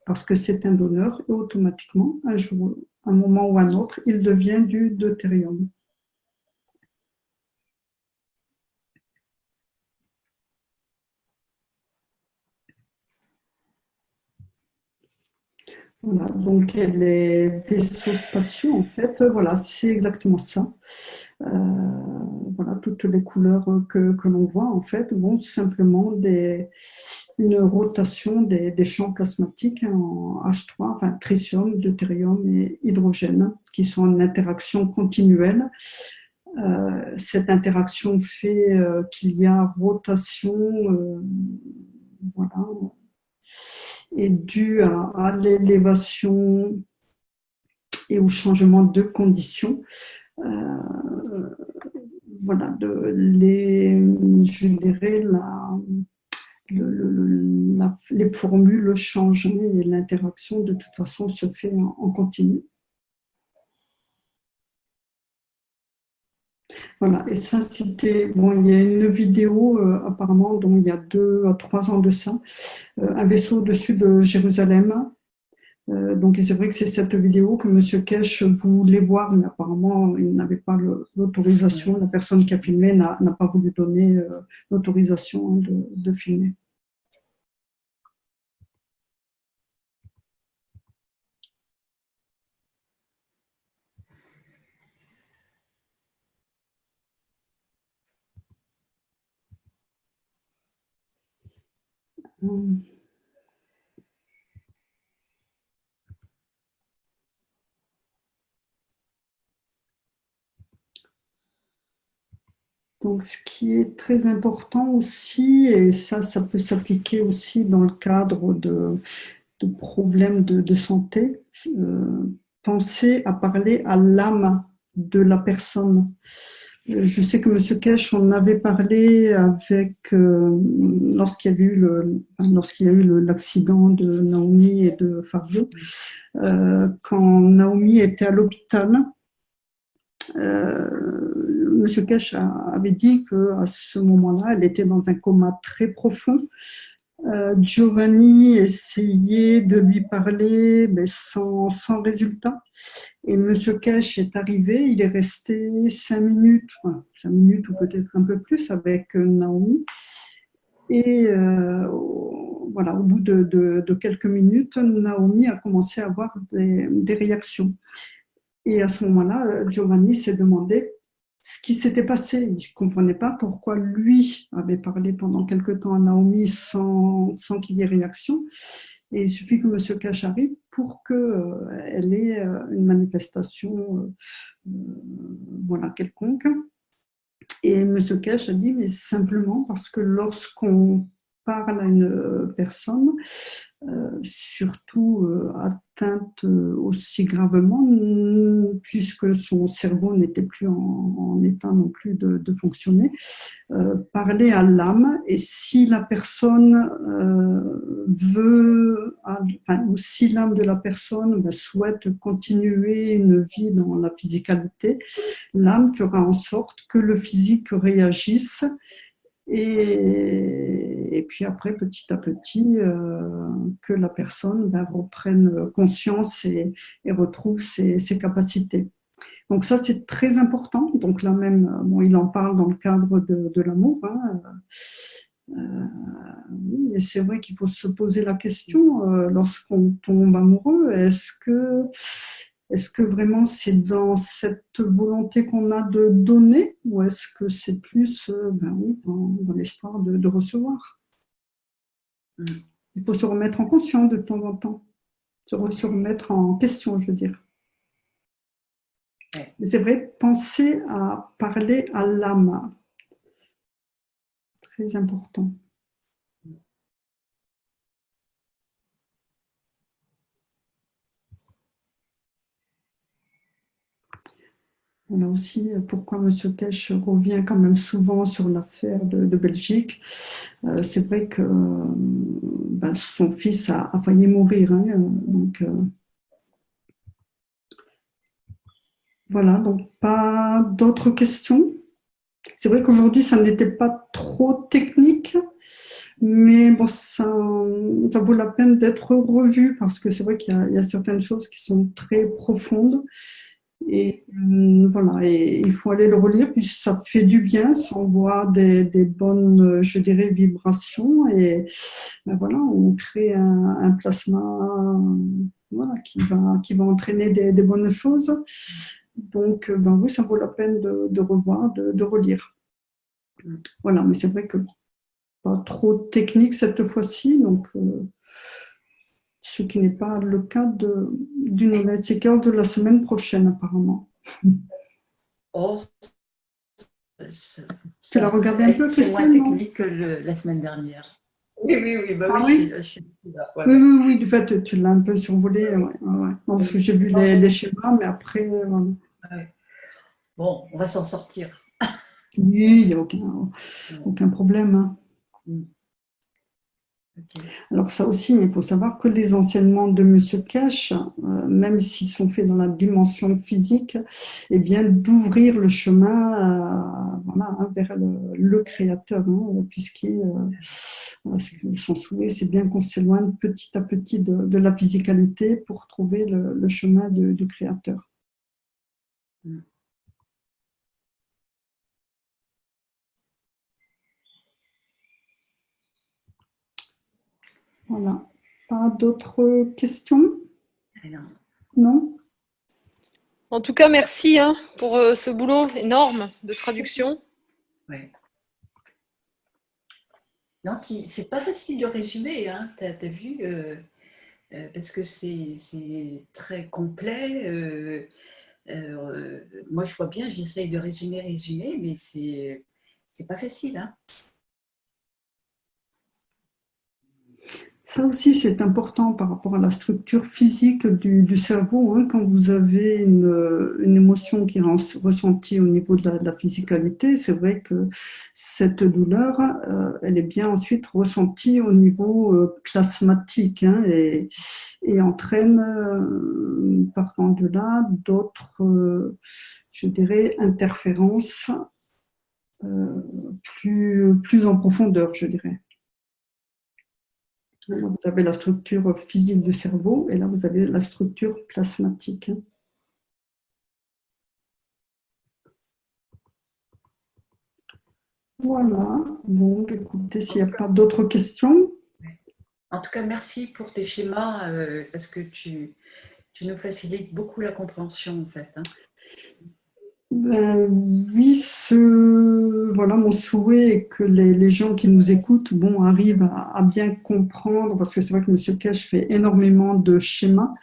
Parce que c'est un donneur et automatiquement, un jour, un moment ou un autre, il devient du deutérium. Voilà, donc les vaisseaux spatiaux, en fait, voilà, c'est exactement ça. Voilà, toutes les couleurs que l'on voit, en fait, vont simplement une rotation des champs plasmatiques en H3, enfin tritium, deutérium et hydrogène, qui sont en interaction continuelle. Cette interaction fait qu'il y a rotation, voilà, et due à l'élévation et au changement de conditions. Voilà, je dirais les formules changent et l'interaction de toute façon se fait en continu. Voilà, et ça c'était, bon, il y a une vidéo apparemment, donc il y a 2 à 3 ans de ça, un vaisseau au-dessus de Jérusalem. Donc c'est vrai que c'est cette vidéo que M. Kesh voulait voir, mais apparemment il n'avait pas l'autorisation, la personne qui a filmé n'a pas voulu donner l'autorisation de filmer. Donc, ce qui est très important aussi, et ça peut s'appliquer aussi dans le cadre de problèmes de santé, penser à parler à l'âme de la personne. Je sais que M. Kesh en avait parlé lorsqu'il y a eu l'accident de Naomi et de Fabio. Quand Naomi était à l'hôpital, M. Kesh avait dit qu'à ce moment-là, elle était dans un coma très profond. Giovanni essayait de lui parler, mais sans résultat. Et M. Kesh est arrivé, il est resté 5 minutes, enfin, 5 minutes ou peut-être un peu plus avec Naomi. Et voilà, au bout de quelques minutes, Naomi a commencé à avoir des réactions. Et à ce moment-là, Giovanni s'est demandé ce qui s'était passé. Il ne comprenait pas pourquoi lui avait parlé pendant quelque temps à Naomi sans qu'il y ait réaction. Et il suffit que M. Kesh arrive pour qu'elle ait une manifestation voilà, quelconque. Et M. Kesh a dit, mais simplement parce que lorsqu'on parle à une personne, surtout atteinte aussi gravement, puisque son cerveau n'était plus en état non plus de fonctionner, parler à l'âme, et si la personne ou si l'âme de la personne souhaite continuer une vie dans la physicalité, l'âme fera en sorte que le physique réagisse et puis après, petit à petit, que la personne reprenne conscience et retrouve ses capacités. Donc ça, c'est très important. Donc là même, bon, il en parle dans le cadre de l'amour. Hein. Oui, et c'est vrai qu'il faut se poser la question lorsqu'on tombe amoureux, est-ce que vraiment c'est dans cette volonté qu'on a de donner ou est-ce que c'est plus oui, dans l'espoir de recevoir? Il faut se remettre en conscience de temps en temps, se remettre en question, je veux dire. C'est vrai, penser à parler à l'âme, très important. Voilà aussi pourquoi M. Kesh revient quand même souvent sur l'affaire de Belgique. C'est vrai que ben, son fils a failli mourir. Hein, donc, voilà, donc pas d'autres questions. C'est vrai qu'aujourd'hui, ça n'était pas trop technique, mais bon, ça vaut la peine d'être revu parce que c'est vrai qu'il y a certaines choses qui sont très profondes. Et voilà, et il faut aller le relire, puis ça fait du bien, ça envoie des bonnes, je dirais, vibrations, et ben voilà, on crée un plasma voilà, qui va entraîner des bonnes choses. Donc, ben oui, ça vaut la peine de revoir, de relire. Voilà, mais c'est vrai que pas trop technique cette fois-ci, donc ce qui n'est pas le cas du Knowledge Seeker de la semaine prochaine, apparemment. Oh, Tu l'as regardé un peu, c'est moins Christine, non? technique que la semaine dernière. Oui, oui, oui, bah Ah oui, oui? je suis là. Ouais, Oui, ouais. oui, oui, du fait, tu l'as un peu survolé. Ouais, ouais, ouais. Non, parce que j'ai vu les schémas, mais après, voilà. Ouais. Bon, on va s'en sortir. Oui, il n'y a aucun problème. Hein. Okay. Alors ça aussi, il faut savoir que les enseignements de Monsieur Cash, même s'ils sont faits dans la dimension physique, eh bien d'ouvrir le chemin voilà, hein, vers le Créateur, hein, son souhait, c'est bien qu'on s'éloigne petit à petit de la physicalité pour trouver le chemin du Créateur. Voilà. Pas d'autres questions? Non? En tout cas, merci hein, pour ce boulot énorme de traduction. Ouais. Non, c'est pas facile de résumer, hein, tu as vu, parce que c'est très complet. Moi, je vois bien, j'essaye de résumer, mais c'est pas facile. Hein. Ça aussi, c'est important par rapport à la structure physique du cerveau. Hein, quand vous avez une émotion qui est ressentie au niveau de la physicalité, c'est vrai que cette douleur, elle est bien ensuite ressentie au niveau plasmatique hein, et entraîne, partant de là, d'autres, je dirais, interférences plus en profondeur, je dirais. Là, vous avez la structure physique du cerveau et là, vous avez la structure plasmatique. Voilà. Bon, écoutez, s'il n'y a pas d'autres questions. En tout cas, merci pour tes schémas parce que tu nous facilites beaucoup la compréhension, en fait. Hein. Ben, oui, voilà, mon souhait est que les gens qui nous écoutent arrivent à bien comprendre, parce que c'est vrai que M. Cash fait énormément de schémas.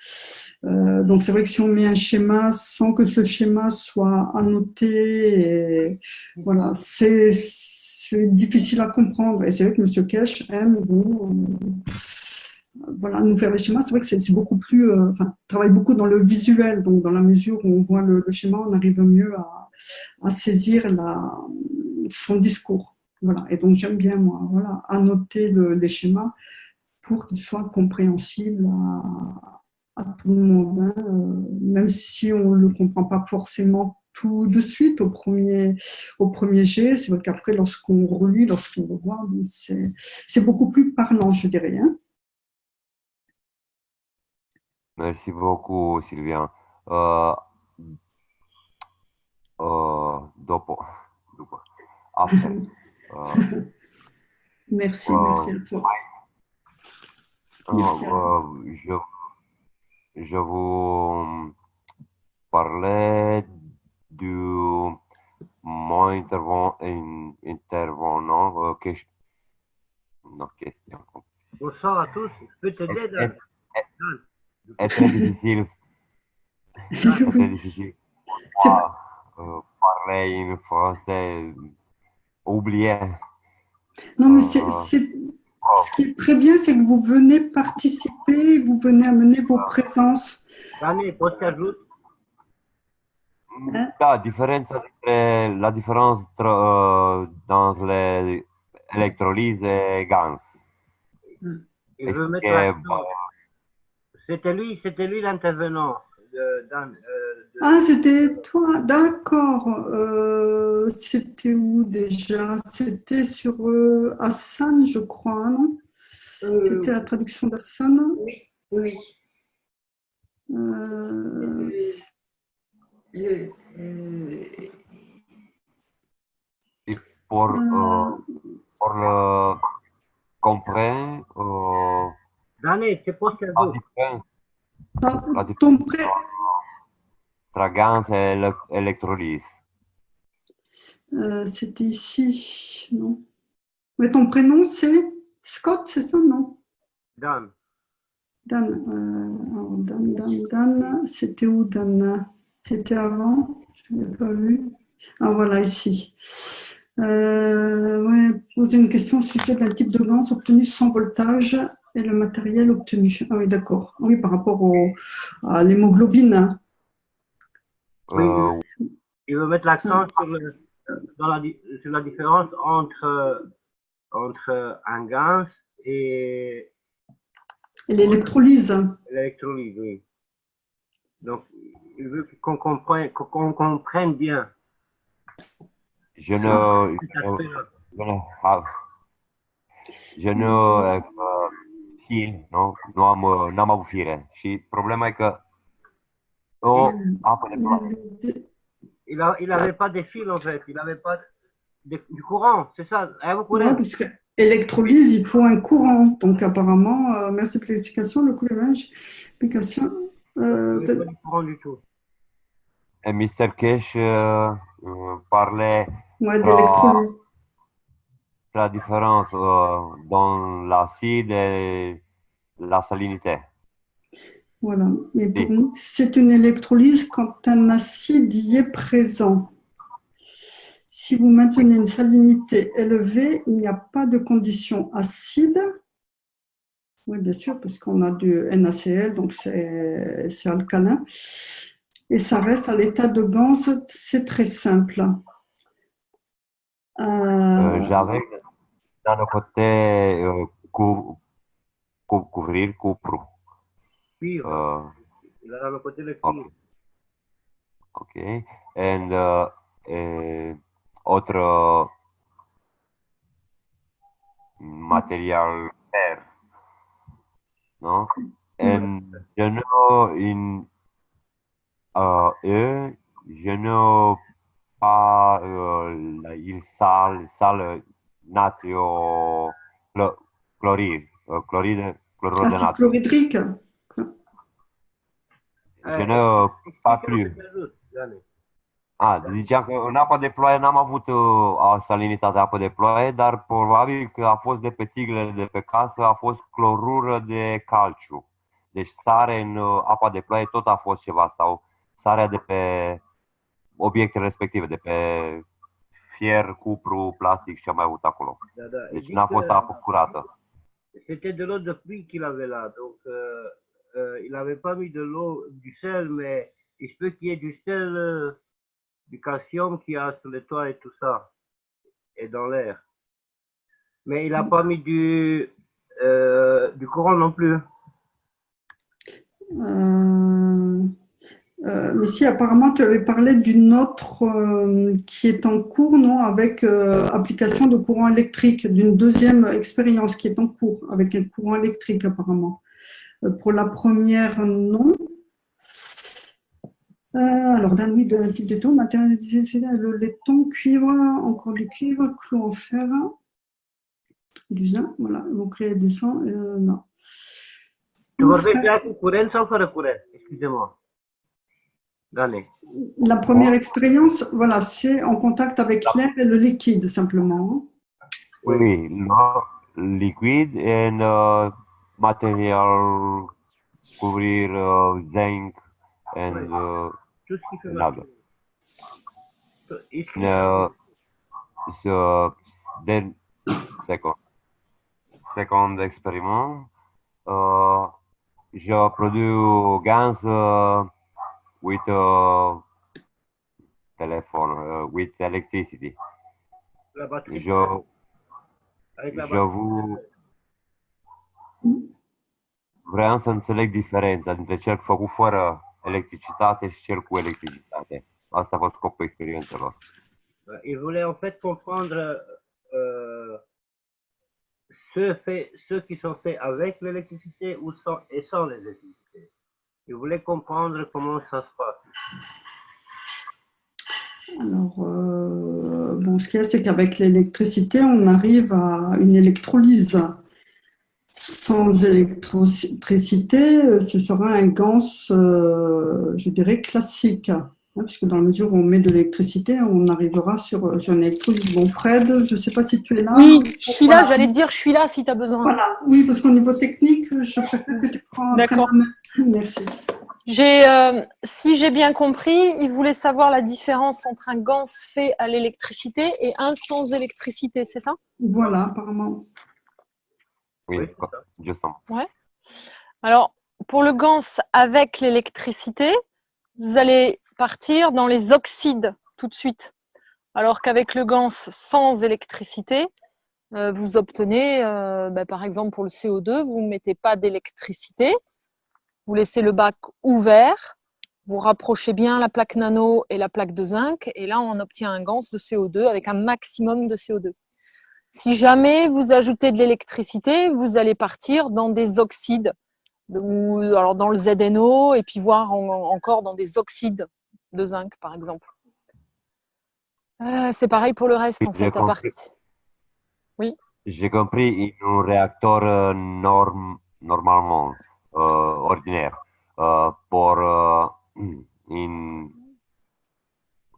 Donc c'est vrai que si on met un schéma sans que ce schéma soit annoté, et, voilà, c'est difficile à comprendre. Et c'est vrai que M. Cash aime voilà, nous faire les schémas. C'est vrai que c'est beaucoup plus, travaille beaucoup dans le visuel. Donc dans la mesure où on voit le schéma, on arrive mieux à saisir son discours. Voilà. Et donc j'aime bien moi, voilà, annoter les schémas pour qu'ils soient compréhensibles à tout le monde, hein, même si on ne le comprend pas forcément tout de suite au premier jet. C'est vrai qu'après, lorsqu'on relit, lorsqu'on revoit, c'est beaucoup plus parlant, je dirais. Hein. Merci beaucoup, Sylvia. Euh, dopo, après. Merci à toi. Merci à toi. Je vous parlais de mon intervenant. Question. Bonsoir à tous. Je peux t'aider, Dan? C'est très difficile. C'est très difficile. Parler en français, oublier. Non, mais ce qui est très bien, c'est que vous venez participer, vous venez amener vos présences. Dani, poți să ajut? Da, la différence dans les électrolyses et GANS. Il veut Est-ce mettre que, l'accent. C'était lui l'intervenant. Ah, c'était toi, d'accord. C'était où déjà? C'était sur Hassan, je crois, non? C'était la traduction d'Hassan. Oui, oui. Euh, Le, pour, euh, pour le comprendre Dani, c'est pour la vous. différence, ah, la ton différence pré... entre GANS et l'électrolyse. C'était ici, non? Mais ton prénom, c'est Scott, c'est ça, non? Dan. Dan, alors Dan, c'était où Dan? C'était avant, je ne l'ai pas vu. Ah voilà, ici. Ouais, poser une question au sujet d'un type de lance obtenu sans voltage et le matériel obtenu. Ah oui, d'accord. Oui, par rapport à l'hémoglobine, hein. Oui, Euh, il veut mettre l'accent sur la différence entre un gaz et Et l'électrolyse. l'électrolyse, oui. Donc, il veut qu'on comprenne bien je ne, cet aspect-là. je ne, have- je ne știu, n-am avut fire. Și problema e că o apă de ploaie. Il n'avait pas de fil en fait, il n'avait pas du courant, c'est ça. Vous Ouais, courant. parce que électrolyse, il faut un courant. Donc apparemment, merci pour l'explication, le coulage, application. Il n'avait pas du courant du tout. Et Mr. Cash parlait Ouais, tra, d'électrolyse. la différence dans l'acide et la salinité. Voilà. Mais pour Oui. nous, c'est une électrolyse quand un acide y est présent. Si vous maintenez une salinité élevée, il n'y a pas de condition acide. Oui, bien sûr, parce qu'on a du NaCl, donc c'est alcalin. Et ça reste à l'état de ganse, c'est très simple. J'avais d'un autre côté couvrir cupru. Cuivre. Il a le côté le Ok. cuivre. Okay. And autre material vert, no? And je know in eux, je know pas il sale natrio chloride, chlorure de Acide natrio. chlorhydrique. Je n'ai pas plus. Ziceam că în apa de ploaie n-am avut salinitatea apă de ploaie, dar probabil că a fost de pe țiglele de pe casă, a fost clorură de calciu. Deci sare în apa de ploaie tot a fost ceva, sau sarea de pe obiectele respective, de pe fier, cupru, plastic și ce am mai avut acolo. Deci n-a fost apă curată. C'était de l'eau de pluie qu'il avait là, donc il n'avait pas mis de l'eau, du sel, mais il se peut qu'il y ait du sel, du calcium qu'il y a sur les toits et tout ça, et dans l'air. Mais il n'a pas mis du courant non plus. Mais si, apparemment, tu avais parlé d'une autre qui est en cours, non, avec application de courant électrique, d'une deuxième expérience qui est en cours avec un courant électrique, apparemment. Pour la première, non. Alors, d'un huile de un type de taux, matériel le laiton, cuivre, encore du cuivre, clou en fer, du zinc, voilà, vous créez du sang, non. Tu vorbești ea cu curent sau fără curent? Excusez-moi. Dani. La première expérience, voilà, c'est en contact avec l'air et le liquide, simplement. Oui, liquid and material couvrir zinc and Tout ce qui fait another. marcher. So then second experiment, je produis gans with telefon, with electricity. La batterie. Avec la Je batterie. vreau să înțeleg diferența dintre cel făcut fără electricitate și cel cu electricitate. Asta a fost scopul experiențelor. Il voulait en fait comprendre ceux qui sont faits avec l'électricité ou sans l'électricité. Il voulait comprendre comment ça se passe. Alors, bon, ce qu'il y a, c'est qu'avec l'électricité, on arrive à une électrolyse. Sans électricité, ce sera un GANS, je dirais, classique. Puisque dans la mesure où on met de l'électricité, on arrivera sur une électrolyse. Bon, Fred, je ne sais pas si tu es là. Oui, je suis là, j'allais te dire, je suis là si tu as besoin. Voilà, oui, parce qu'au niveau technique, je préfère que tu prennes la main. Merci. Si j'ai bien compris, il voulait savoir la différence entre un GANS fait à l'électricité et un sans électricité, c'est ça? Voilà, apparemment. Oui, Oui, c'est ça. justement. Ouais. Alors, pour le GANS avec l'électricité, vous allez partir dans les oxydes tout de suite. Alors qu'avec le GANS sans électricité, vous obtenez, par exemple pour le CO2, vous ne mettez pas d'électricité, vous laissez le bac ouvert, vous rapprochez bien la plaque nano et la plaque de zinc, et là on obtient un GANS de CO2 avec un maximum de CO2. Si jamais vous ajoutez de l'électricité, vous allez partir dans des oxydes, ou alors dans le ZNO, et puis voir encore dans des oxydes de zinc, par exemple. C'est pareil pour le reste, en fait. Oui. J'ai compris, un réacteur normalement ordinaire.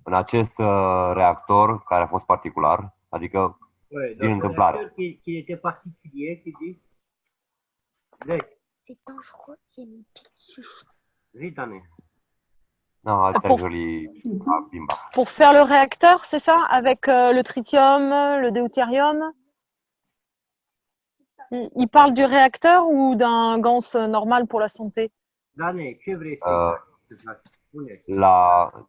În acest reactor care a fost particular, adică din întâmplare. Qui était particulier, qui dit. C'est dangereux, il y a une pile. Zitane. Non, très joli bimba. Pour faire le réacteur, c'est ça? Avec le tritium, le deutérium? Il parle du réacteur ou d'un GANS normal pour la santé? Dane, ce vrei să spune?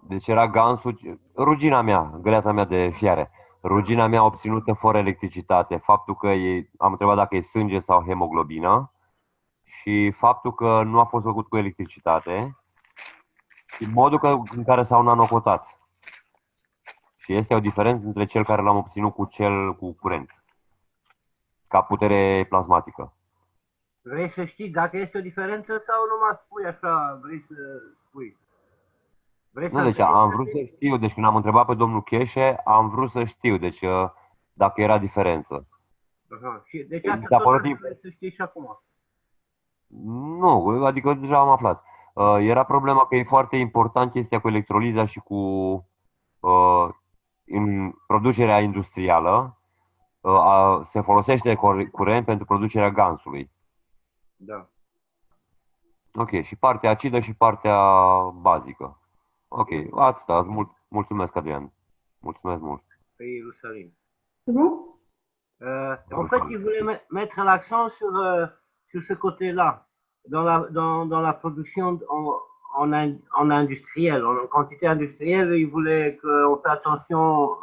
Deci era gansul, rugina mea, găleata mea de fiare. Rugina mea obținută fără electricitate. Faptul că am întrebat dacă e sânge sau hemoglobină și faptul că nu a fost făcut cu electricitate și modul în care s-au nanocotat. Și este o diferență între cel care l-am obținut cu cel cu curent, ca putere plasmatică. Vrei să știi dacă este o diferență sau numai spui așa, vrei să spui? Nu, deci am vrut să știu, deci când am întrebat pe domnul Cheșe, am vrut să știu, deci dacă era diferență. Aha. Și deci asta vrei să știi și acum? Nu, adică deja am aflat. Era problema că e foarte important chestia cu electroliza și cu în producerea industrială se folosește curent pentru producerea gansului. Da. Ok, și partea acidă și partea bazică. Ok, atâta. Mulțumesc, Adrian. Mulțumesc mult. Pe Ierusalim. Bon? En fait, il voulait mettre l'accent sur ce côté-là, dans la production en industriel, en quantité industrielle. Il voulait qu'on fasse attention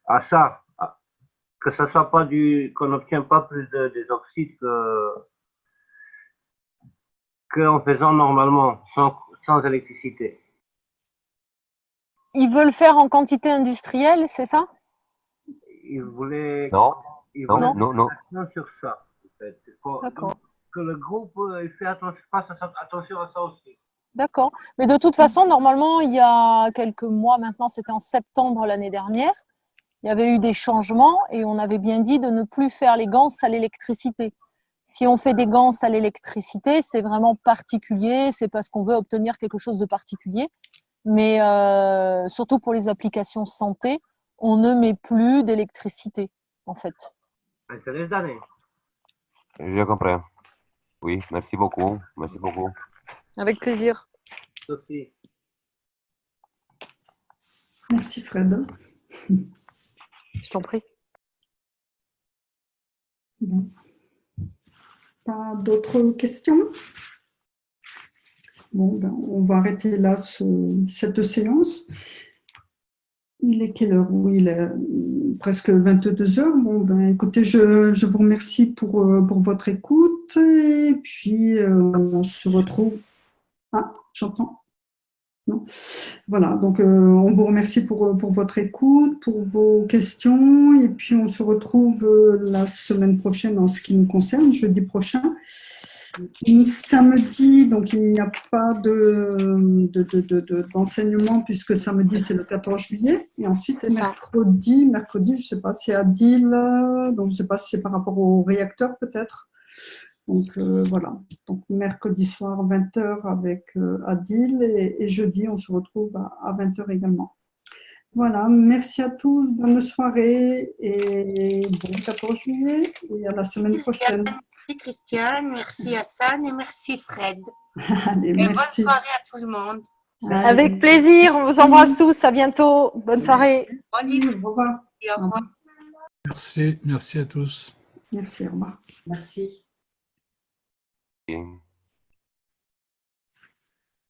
à ça, que ça soit pas qu'on n'obtient pas plus des oxydes qu'en faisant normalement, sans électricité. Ils veulent faire en quantité industrielle, c'est ça? Il voulait... Non, non. Sur ça, en fait. D'accord. Que le groupe fasse attention à ça aussi. D'accord. Mais de toute façon, normalement, il y a quelques mois maintenant, c'était en septembre l'année dernière, il y avait eu des changements et on avait bien dit de ne plus faire les GANS à l'électricité. Si on fait des GANS à l'électricité, c'est vraiment particulier, c'est parce qu'on veut obtenir quelque chose de particulier. Mais surtout pour les applications santé, on ne met plus d'électricité, en fait. Înțeles, Dane? Je comprends. Oui, merci beaucoup. Merci beaucoup. Avec plaisir. Sophie. Merci, Fred. Je t'en prie. Bon. Pas d'autres questions? Bon, ben, on va arrêter là cette séance. Il est quelle heure? Oui, il est presque 22 heures. Bon, ben, écoutez, je vous remercie pour votre écoute. Et puis, on se retrouve. Ah, j'entends. Non. Voilà, donc on vous remercie pour votre écoute, pour vos questions. Et puis, on se retrouve la semaine prochaine en ce qui nous concerne, jeudi prochain. Samedi, donc il n'y a pas d'enseignement puisque samedi c'est le 14 juillet. Et ensuite C'est ça. mercredi, je ne sais pas, c'est Adil, donc je ne sais pas si c'est par rapport au réacteur peut-être. Donc voilà, donc mercredi soir 20h avec Adil et jeudi on se retrouve à 20h également. Voilà, merci à tous, bonne soirée et bon 14 juillet et à la semaine prochaine. Merci Christiane, merci Hassan et merci Fred. Allez, Et bonne merci. soirée à tout le monde. Allez. Avec plaisir, on vous embrasse tous. À bientôt. Bonne soirée. Bon dimanche. Au revoir. Et au revoir. Merci à tous. Merci, au revoir. Merci. Et